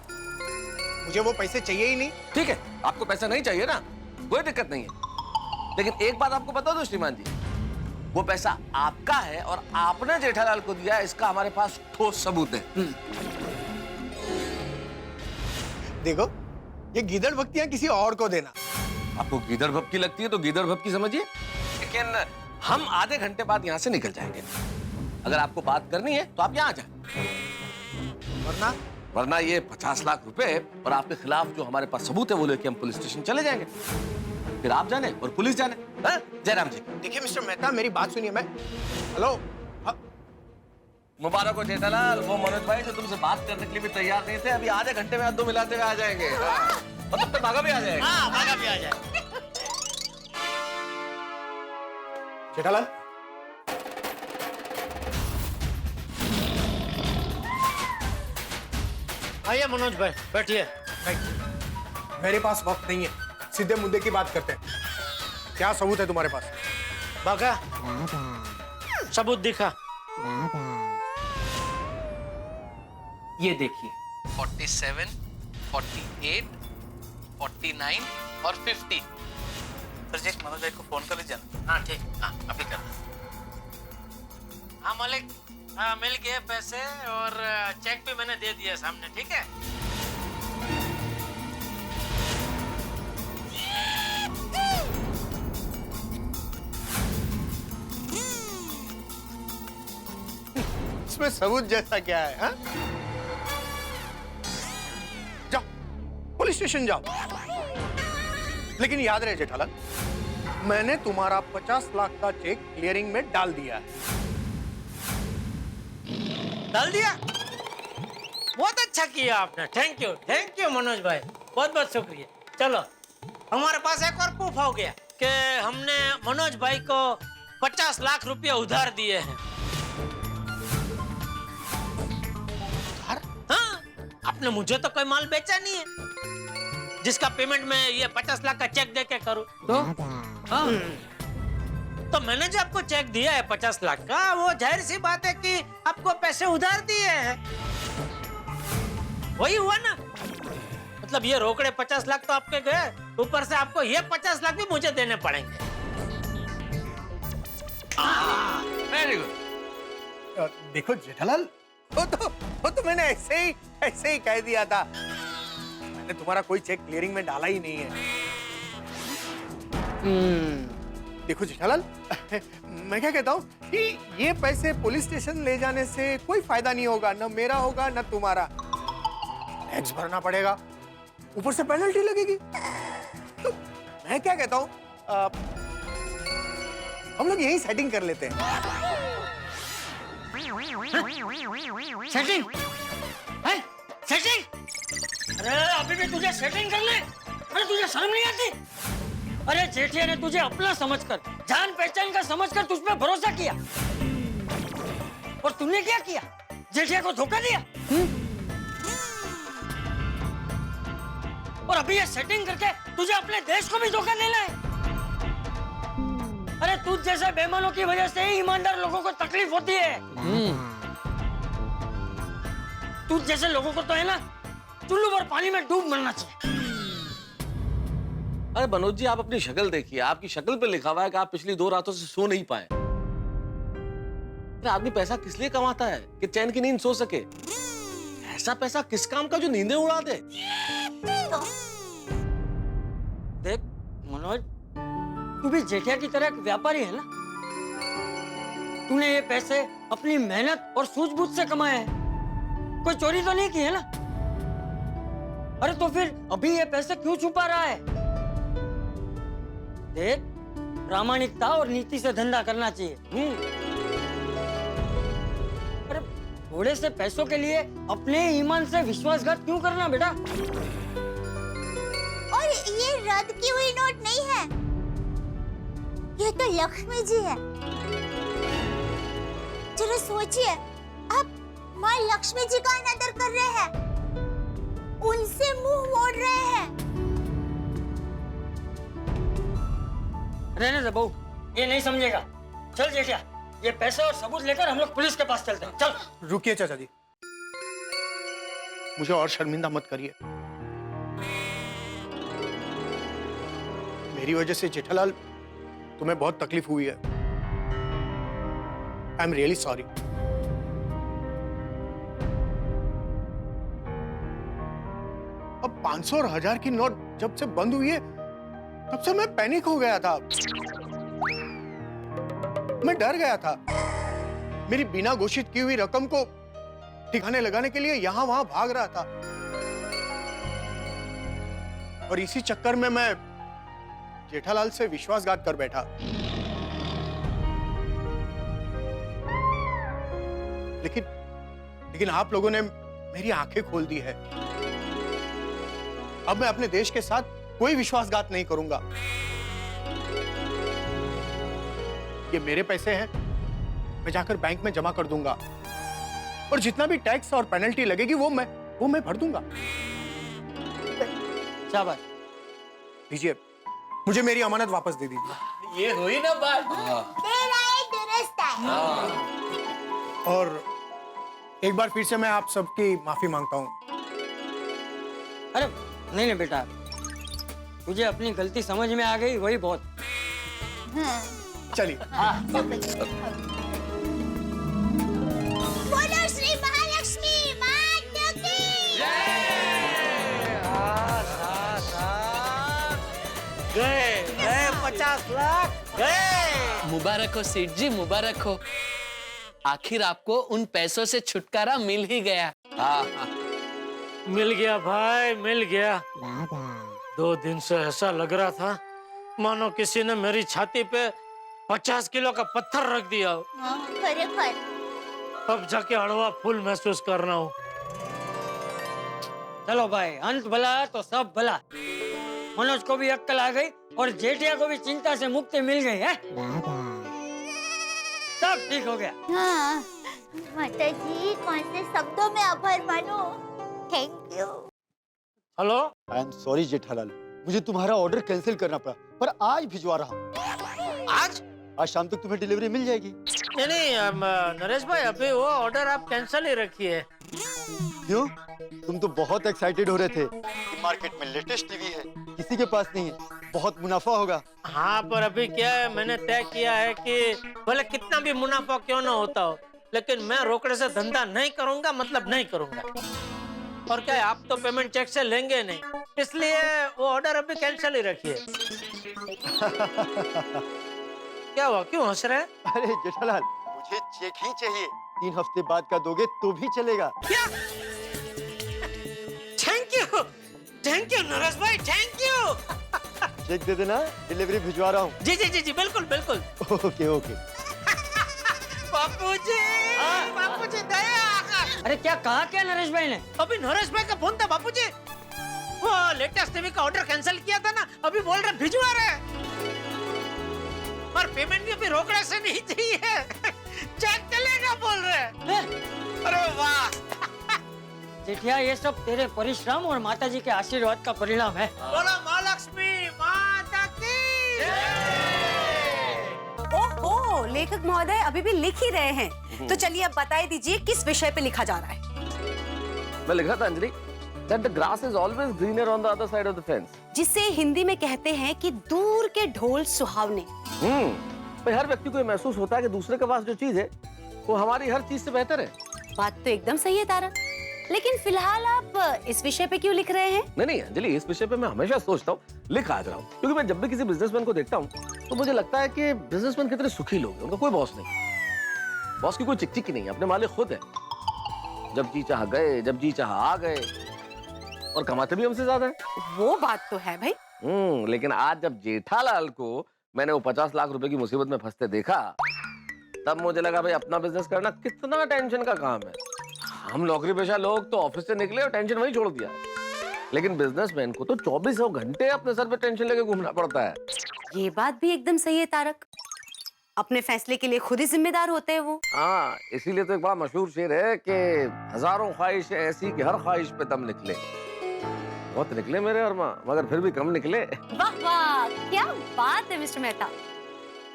मुझे वो पैसे चाहिए ही नहीं। ठीक है, आपको पैसा नहीं चाहिए ना, कोई दिक्कत नहीं है। लेकिन एक बात आपको बता दो श्रीमान जी, वो पैसा आपका है और आपने जेठालाल को दिया, इसका हमारे पास ठोस सबूत है। देखो, ये गीदड़ भक्तियां किसी और को देना। आपको गीदड़ भपकी लगती है तो गीदड़ भपकी समझिए, लेकिन हम आधे घंटे बाद यहाँ से निकल जाएंगे। अगर आपको बात करनी है तो आप यहाँ आ जाए, वरना ये 50 लाख रुपए और आपके खिलाफ जो हमारे पास सबूत है वो लेके हम पुलिस स्टेशन चले जाएंगे, फिर आप जाने और पुलिस जाने। जयराम जी, देखिए मिस्टर मेहता, मेरी बात सुनिए। मैं हेलो, मुबारक हो जेठालाल, वो मनोज भाई जो तुमसे बात करने के लिए भी तैयार नहीं थे, अभी आधे घंटे में हाथ दो मिलाते हुए आ जाएंगे। और तब तक भागा भी आ जाएगा। हाँ, भागा भी आ जाएगा। जेठालाल, आइए मनोज भाई, बैठिए। मेरे पास वक्त नहीं है, सीधे मुद्दे की बात करते हैं। क्या सबूत है तुम्हारे पास? भागा सबूत दिखा। ये देखिए 47, 48, 49 और 50। सर जी, मनोज भाई को फोन कर लीजिए ना। हाँ ठीक, हाँ अभी कर। हाँ मालिक, हाँ मिल गए पैसे और चेक भी मैंने दे दिया सामने, ठीक है। इसमें सबूत जैसा क्या है? हा? जाओ पुलिस स्टेशन जाओ, लेकिन याद रहे जेठालाल, मैंने तुम्हारा 50 लाख का चेक क्लियरिंग में डाल दिया है। डाल दिया? बहुत अच्छा किया आपने, थैंक यू मनोज भाई, बहुत बहुत शुक्रिया। चलो, हमारे पास एक और प्रूफ हो गया कि हमने मनोज भाई को 50 लाख रुपया उधार दिए हैं। हाँ, आपने मुझे तो कोई माल बेचा नहीं है जिसका पेमेंट मैं ये 50 लाख का चेक दे के करूं। तो हाँ, तो मैंने जो आपको चेक दिया है 50 लाख का, वो जाहिर सी बात है कि आपको पैसे उधार दिए हैं। वही हुआ ना, मतलब ये रोकड़े 50 लाख तो आपके गए, ऊपर से आपको ये 50 लाख भी मुझे देने पड़ेंगे। Very good. देखो जेठालाल, वो तो मैंने ऐसे ही कह दिया था। मैंने तुम्हारा कोई चेक क्लियरिंग में डाला ही नहीं है। देखो जेठालाल, मैं क्या कहता हूँ कि ये पैसे पुलिस स्टेशन ले जाने से कोई फायदा नहीं होगा, ना मेरा होगा ना तुम्हारा। टैक्स भरना पड़ेगा, ऊपर से पेनल्टी लगेगी। तो मैं क्या कहता हूँ, हम लोग यही सेटिंग कर लेते हैं। सेटिंग? है? सेटिंग? अरे अभी भी तुझे सेटिंग कर ले? अरे तुझे शर्म नहीं आती? अरे जेठिया ने तुझे अपना समझकर, जान पहचान का समझकर तुझ पे भरोसा किया, और तूने क्या किया? जेठिया को धोखा दिया। और अभी ये सेटिंग करके तुझे अपने देश को भी धोखा देना है। अरे तुझ जैसे बेईमानों की वजह से ही ईमानदार लोगों को तकलीफ होती है। तुझ जैसे लोगों को तो है ना, चुल्लू भर पानी में डूब मरना चाहिए। अरे मनोज जी, आप अपनी शक्ल देखिए, आपकी शक्ल पे लिखा हुआ है कि आप पिछली 2 रातों से सो नहीं पाए। अरे आदमी पैसा किस लिए कमाता है? कि चैन की नींद सो सके। ऐसा पैसा किस काम का जो नींदें उड़ा दे? देख मनोज, तू भी जेठिया की तरह एक व्यापारी है ना। तूने ये पैसे अपनी मेहनत और सूझबूझ से कमाए हैं, कोई चोरी तो नहीं की है ना। अरे तो फिर अभी ये पैसे क्यों छुपा रहा है? देख, प्रामाणिकता और नीति से धंधा करना चाहिए। अरे थोड़े से पैसों के लिए अपने ईमान से विश्वासघात क्यों करना बेटा? और ये रद्द की हुई नोट नहीं है, ये तो लक्ष्मी जी है। जरा सोचिए, आप माँ लक्ष्मी जी का अनादर कर रहे हैं, उनसे मुंह मोड़ रहे हैं। रहने दे बहू, ये नहीं समझेगा। चल जेठिया, ये पैसे और सबूत लेकर हम लोग पुलिस के पास चलते हैं। चल। रुकिए चाचा जी, मुझे और शर्मिंदा मत करिए। मेरी वजह से जेठालाल तुम्हें बहुत तकलीफ हुई है। I am really sorry. अब 500 और 1000 की नोट जब से बंद हुई है तब से मैं पैनिक हो गया था। मैं डर गया था। मेरी बिना घोषित की हुई रकम को ठिकाने लगाने के लिए यहां वहां भाग रहा था और इसी चक्कर में मैं जेठालाल से विश्वासघात कर बैठा। लेकिन आप लोगों ने मेरी आंखें खोल दी है। अब मैं अपने देश के साथ कोई विश्वासघात नहीं करूंगा। ये मेरे पैसे हैं, मैं जाकर बैंक में जमा कर दूंगा और जितना भी टैक्स और पेनल्टी लगेगी वो मैं भर दूंगा। शाबाश। लीजिए, मुझे मेरी अमानत वापस दे दीजिए। ये हुई ना बात। और एक बार फिर से मैं आप सबकी माफी मांगता हूँ। अरे नहीं नहीं बेटा, तुझे अपनी गलती समझ में आ गई, वही बहुत। चलिए। बोलो श्री महालक्ष्मी माता की गए 50 लाख गए। मुबारक हो सेठ जी, मुबारक हो। आखिर आपको उन पैसों से छुटकारा मिल ही गया। मिल गया भाई, मिल गया। 2 दिन से ऐसा लग रहा था मानो किसी ने मेरी छाती पे 50 किलो का पत्थर रख दिया। अब जाके हड़वा फूल महसूस कर रहा हूँ। चलो भाई, अंत भला तो सब भला। मनोज को भी अक्कल आ गई और जेठिया को भी चिंता से मुक्ति मिल गई है। सब ठीक हो गया। हाँ, माता जी कौन से शब्दों में आभार मानो। Thank you. Hello, I am sorry Jethalal, मुझे तुम्हारा ऑर्डर कैंसिल करना पड़ा, पर आज भिजवा रहा हूँ। आज शाम तक तुम्हें डिलीवरी मिल जाएगी। नहीं नरेश भाई, अभी वो ऑर्डर आप कैंसिल ही रखिए। क्यों? तुम तो बहुत एक्साइटेड हो रहे थे कि मार्केट में लेटेस्ट टीवी है, किसी के पास नहीं है, बहुत मुनाफा होगा। हाँ, पर अभी क्या है, मैंने तय किया है कि भले कितना भी मुनाफा क्यों ना होता हो, लेकिन मैं रोकड़े से धंधा नहीं करूंगा, मतलब नहीं करूंगा। और क्या है, आप तो पेमेंट चेक से लेंगे नहीं, इसलिए वो ऑर्डर अभी कैंसिल ही रखिए। क्या हुआ, क्यों हंस रहे हैं? अरे जेठालाल, मुझे चेक ही चाहिए। 3 हफ्ते बाद का दोगे तो भी चलेगा। क्या? थैंक यू नरेश भाई, थैंक यू। चेक दे देना, डिलीवरी भिजवा रहा हूँ। जी बिल्कुल बिल्कुल। Okay okay. बापूजी, बापूजी दया। अरे क्या कहा क्या नरेश भाई ने? अभी नरेश भाई का फोन था बापूजी, वो लेटेस्ट टीवी का ऑर्डर कैंसिल किया था ना, अभी बोल रहे भिजवा रहे, और पेमेंट भी अभी रोकड़े से नहीं चाहिए, चेक चलेगा बोल रहे। अरे वाह जेठिया, ये सब तेरे परिश्रम और माताजी के आशीर्वाद का परिणाम है। बोलो महालक्ष्मी माता की। ओहो, लेखक महोदय अभी भी लिख ही रहे हैं, तो चलिए अब बताइए दीजिए किस विषय पे लिखा जा रहा है। मैं लिख रहा था Anjali, that the grass is always greener on the other side of the fence. जिसे हिंदी में कहते हैं कि दूर के ढोल सुहावने। भाई, हर व्यक्ति को ये महसूस होता है कि दूसरे के पास जो चीज है वो हमारी हर चीज से बेहतर है। बात तो एकदम सही है तारा, लेकिन फिलहाल आप इस विषय पे क्यों लिख रहे हैं? नहीं अंजलि, इस विषय पे मैं हमेशा सोचता हूँ, लिख आज रहा हूँ, क्योंकि मैं जब भी किसी बिजनेसमैन को देखता हूँ तो मुझे लगता है कि बिजनेसमैन कितने सुखी लोग हैं, उनका कोई बॉस नहीं, बॉस की कोई चिक चिक नहीं है, अपने मालिक खुद है, जब जी चाह गए, जब जी चाह आ गए, और कमाते भी हमसे ज्यादा है। वो बात तो है भाई। लेकिन आज जब जेठालाल को मैंने वो 50 लाख रुपए की मुसीबत में फंसते देखा, तब मुझे लगा भाई अपना बिजनेस करना कितना टेंशन का काम है। हम नौकरी पेशा लोग तो ऑफिस से निकले और टेंशन वहीं छोड़ दिया, लेकिन बिजनेसमैन को तो 24 घंटे अपने सर पे टेंशन लेके घूमना पड़ता है। ये बात भी एकदम सही है तारक, अपने फैसले के लिए खुद ही जिम्मेदार होते हैं वो। हाँ, इसीलिए तो एक बड़ा मशहूर शेर है कि हजारों ख्वाहिशें ऐसी कि हर ख्वाहिश पे दम निकले। बहुत निकले मेरे अरमा, मगर फिर भी कम निकले। वाह वाह, क्या बात है मिस्टर मेहता।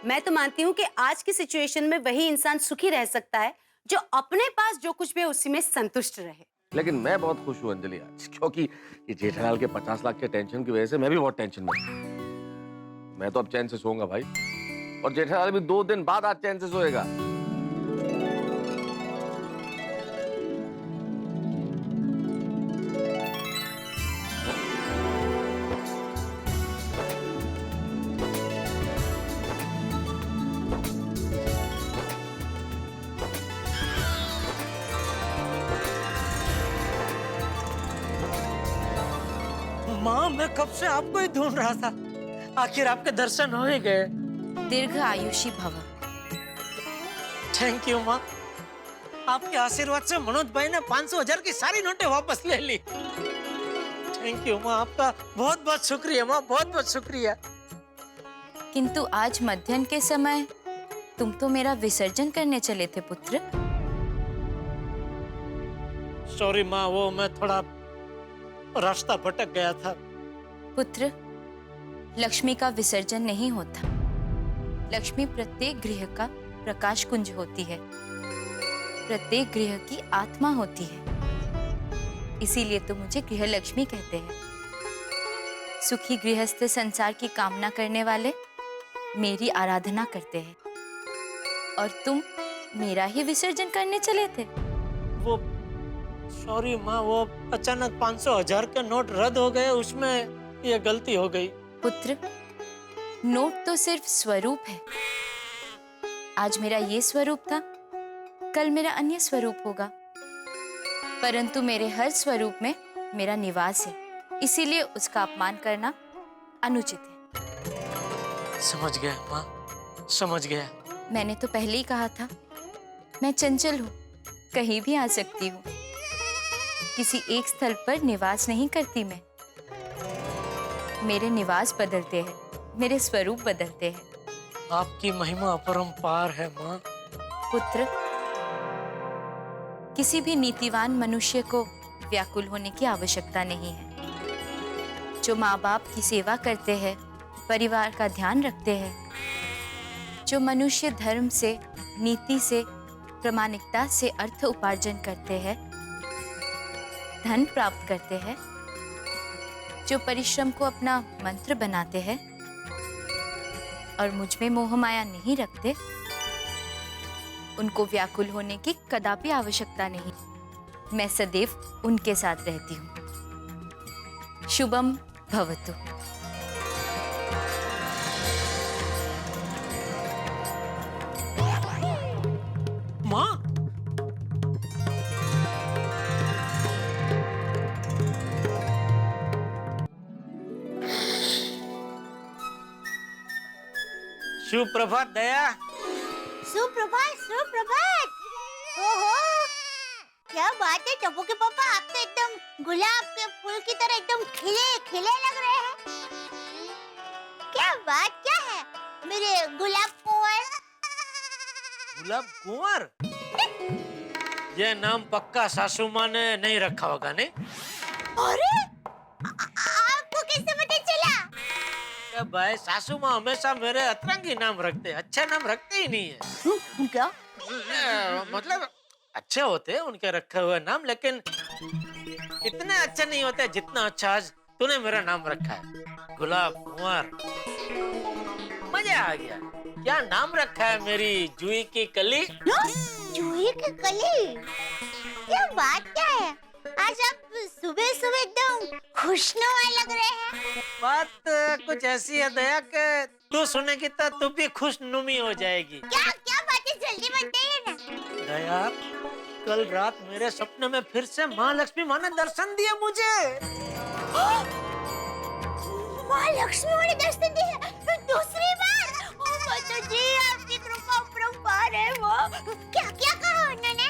मैं तो मानती हूँ कि आज की सिचुएशन में वही इंसान सुखी रह सकता है जो अपने पास जो कुछ भी है उसी में संतुष्ट रहे। लेकिन मैं बहुत खुश हूँ अंजलि आज, क्योंकि ये जेठालाल के 50 लाख के टेंशन की वजह से मैं भी बहुत टेंशन में। मैं तो अब चैन से सोऊंगा भाई, और जेठालाल भी 2 दिन बाद आज चैन से सोएगा। माँ, मैं कब से आपको ही ढूंढ रहा था, आखिर आपके दर्शन हो ही गए। दीर्घ आयुषी भव। थैंक यू माँ, आपके आशीर्वाद से मनोज भाई ने 500,000 की सारी नोटें वापस ले ली। थैंक यू माँ, आपका बहुत बहुत शुक्रिया माँ, बहुत बहुत शुक्रिया। किंतु आज मध्याह्न के समय तुम तो मेरा विसर्जन करने चले थे पुत्र। सॉरी माँ, वो मैं थोड़ा रास्ता भटक गया था। पुत्र, लक्ष्मी का विसर्जन नहीं होता। लक्ष्मी प्रत्येक गृह का प्रकाश कुंज होती है, प्रत्येक गृह की आत्मा होती है। इसीलिए तो मुझे गृह लक्ष्मी कहते हैं। सुखी गृहस्थ संसार की कामना करने वाले मेरी आराधना करते हैं, और तुम मेरा ही विसर्जन करने चले थे। वो सॉरी माँ, वो अचानक 500,000 के नोट रद्द हो गए, उसमें ये गलती हो गई। पुत्र, नोट तो सिर्फ स्वरूप है। आज मेरा ये स्वरूप था, कल मेरा अन्य स्वरूप होगा, परंतु मेरे हर स्वरूप में मेरा निवास है, इसीलिए उसका अपमान करना अनुचित है। समझ गया माँ, समझ गया। मैंने तो पहले ही कहा था, मैं चंचल हूँ, कहीं भी आ सकती हूँ। किसी एक स्थल पर निवास नहीं करती मैं। मेरे निवास बदलते हैं, मेरे स्वरूप बदलते हैं। आपकी महिमा अपरंपार है माँ। पुत्र, किसी भी नीतिवान मनुष्य को व्याकुल होने की आवश्यकता नहीं है। जो माँ बाप की सेवा करते हैं, परिवार का ध्यान रखते हैं, जो मनुष्य धर्म से, नीति से, प्रामाणिकता से अर्थ उपार्जन करते हैं, धन प्राप्त करते हैं, जो परिश्रम को अपना मंत्र बनाते हैं और मुझ में मोह माया नहीं रखते, उनको व्याकुल होने की कदापि आवश्यकता नहीं। मैं सदैव उनके साथ रहती हूँ। शुभम भवतु। माँ, सुप्रभात दया। सुप्रभात, सुप्रभात। ओहो, क्या बात है टप्पू के पापा, आप तो एकदम गुलाब के फूल की तरह एकदम खिले खिले लग रहे हैं। क्या बात क्या है मेरे गुलाब कुंवर? गुलाब कुंवर? ये नाम पक्का सासू माँ ने नहीं रखा होगा, नहीं? अरे, आपको कैसे पता चला? भाई, सासू माँ हमेशा मेरे अतरंगी नाम रखते हैं, अच्छे नाम रखते ही नहीं है। क्या? मतलब अच्छे होते हैं उनके रखे हुए नाम, लेकिन इतने अच्छे नहीं होते जितना अच्छा आज तूने मेरा नाम रखा है, गुलाब कुंवर। मजा आ गया। क्या नाम रखा है मेरी जूही की कली? जूही की कली? क्या बात क्या है? आज आप सुबह सुबह एकदम खुशनुमा लग रहे हैं। बात कुछ ऐसी है दया के तू सुनेगी तो तू भी खुशनुमी हो जाएगी। क्या क्या बातें जल्दी बताइए ना। दया, कल रात मेरे सपने में फिर से माँ लक्ष्मी माँ ने दर्शन दिए मुझे। माँ लक्ष्मी माँ ने दर्शन दिए दूसरी बार? ओ माता जी, आपकी कृपा अपरंपार है। वो क्या क्या कहा उन्होंने?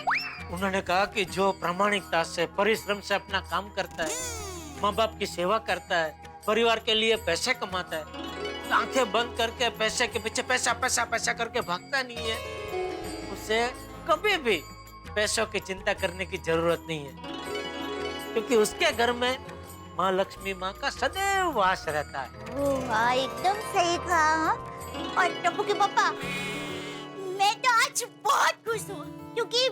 उन्होंने कहा कि जो प्रामाणिकता से, परिश्रम से अपना काम करता है, माँ बाप की सेवा करता है, परिवार के लिए पैसे कमाता है, आंखें बंद करके पैसे के पीछे पैसा पैसा पैसा करके भागता नहीं है, उसे कभी भी पैसों की चिंता करने की जरूरत नहीं है, क्योंकि उसके घर में माँ लक्ष्मी माँ का सदैव वास रहता है। वाह, एकदम सही कहा। और टप्पू के पापा, मैं तो आज बहुत खुश हूँ, क्योंकि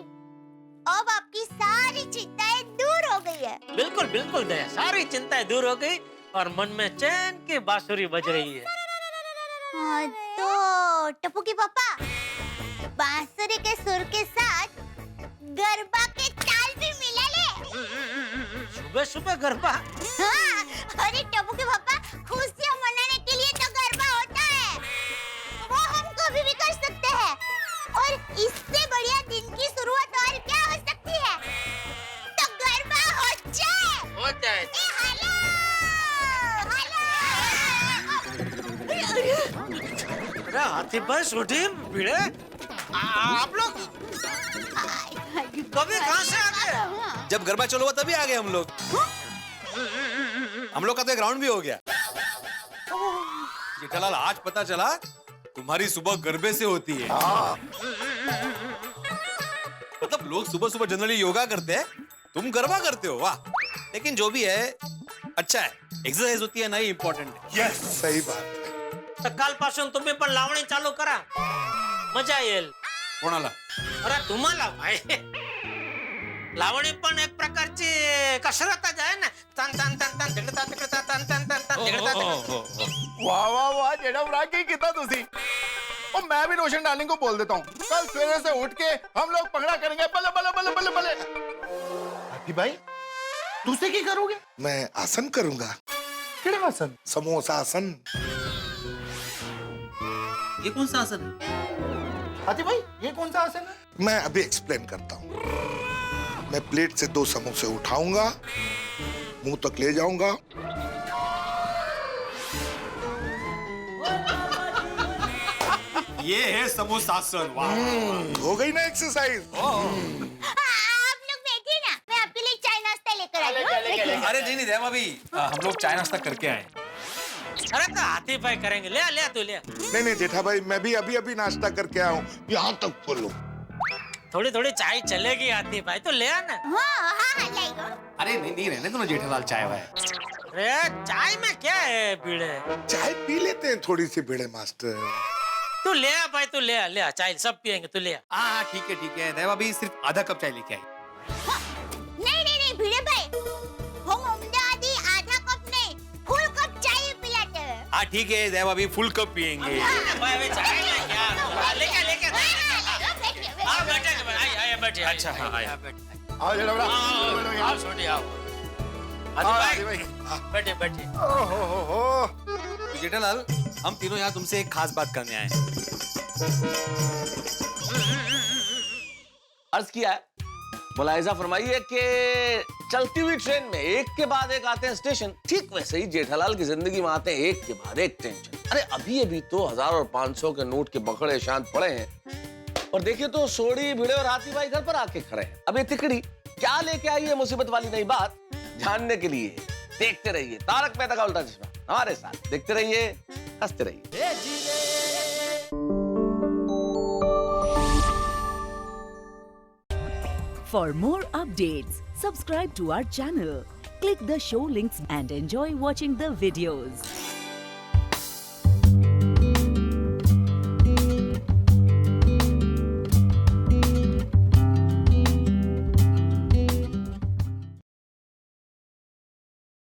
अब आपकी सारी चिंताएं दूर हो गई है। बिल्कुल बिल्कुल दया, सारी चिंताएं दूर हो गई और मन में चैन की बांसुरी बज रही है। तो टप्पू के पापा बांसुरी के सुर के साथ गरबा के ताल भी मिला ले। सुबह सुबह गरबा? हाँ, अरे टप्पू के पापा खुशियाँ मनाने के लिए तो गरबा होता है, वो हम कभी भी कर सकते हैं। और इससे बढ़िया दिन की शुरुआत और क्या हो सकती है? तो गरबा हो जाए। हो जाए। हाथी भाई छोटी भिड़े, आप लोग कभी कहाँ से आ गए? जब गरबा चालू हुआ तभी आ गए हम लोग। हम लोग का तो एक राउंड भी हो गया। जेठालाल, आज पता चला तुम्हारी सुबह गरबे से होती है। मतलब लोग सुबह सुबह जनरली योगा करते हैं, तुम गरबा करते हो, वाह। लेकिन जो भी है अच्छा है, एक्सरसाइज होती है ना, ही इम्पोर्टेंट है। यस, सही बात। तर कालपासून तुम्ही पण लावणी चालू करा, मजा येईल। कोणाला? अरे तुम्हाला भाई, लावणी पण एक प्रकारची कसरतच आहे ना। तन तन तन तन तिकडता तिकडता तन तन तन तन तिकडता। वाह वाह वाह, जेठम राग की कितना तुसी। और मैं भी रोशन डार्लिंग को बोल देता हूँ, कल सवेरे से उठ के हम लोग पगड़ा करेंगे, बल्ले बल्ले बल्ले बल्ले बल्ले। हाथी भाई, तुसे क्या करोगे? मैं आसन करूंगा। केड़ा आसन? समोसा आसन। ये कौन सा आसन है? हाथी भाई, ये कौन सा आसन है? मैं अभी एक्सप्लेन करता हूँ। मैं प्लेट से 2 समोसे उठाऊंगा, मुंह तक ले जाऊंगा, ये है समोसासन। वाह, हो गई ना एक्सरसाइज। आप लोग बैठिए ना, मैं आपके लिए चाय नाश्ता लेकर आई हूँ। अरे नहीं नहीं देवा भाभी, हम लोग चाय नाश्ता करके आए। अरे तो हाथी भाई करेंगे, ले ले तू ले। नहीं नहीं जेठा भाई, मैं भी अभी अभी नाश्ता करके आया हूँ, यहाँ तक बोलो। थोड़ी थोड़ी चाय चलेगी हाथी भाई, तो ले आना। हाँ हाँ लाइगो। अरे नहीं नहीं, रहने दो ना जेठालाल, चाय वाय। अरे चाय में क्या है भिड़े? चाय पी लेते हैं थोड़ी सी भिड़े मास्टर। तू ले आ भाई, तू ले आ, ले आ, चाय सब पियेंगे, तू ले आ। हाँ ठीक है, देवा भाभी सिर्फ आधा कप चाय लेके आई। नहीं नहीं नहीं भिड़े भाई, हम उम्दादी आधा कप नहीं, फुल कप चाय पिलाते हैं। हाँ ठीक है, देवा भाभी फुल कप पियेंगे। भाई चाय में क्या? लेके लेके हाँ बैठे भाई, आइए बैठे। अच्छा हाँ आया। आओ जेठा भाई, आओ छोटी आओ। हाथी भाई बैठे बैठे। तो जेठालाल, हम तीनों यहाँ तुमसे एक खास बात करने आए हैं। अर्ज किया है, मुलाहिजा फरमाइए कि चलती हुई ट्रेन में एक के बाद एक आते हैं स्टेशन, ठीक वैसे ही जेठालाल की जिंदगी में आते हैं एक के बाद एक टेंशन। अरे अभी अभी तो 1000 और 500 के नोट के बखड़े शांत पड़े हैं, और देखिए तो सोड़ी भिड़े और हाथी भाई घर पर आके खड़े हैं। अब ये तिकड़ी क्या लेके आई है मुसीबत वाली नई बात, जानने के लिए देखते रहिए तारक मेहता का उल्टा चश्मा हमारे साथ। देखते रहिए, हंसते रहिए। For more updates, subscribe to our channel, click the show links and enjoy watching the videos.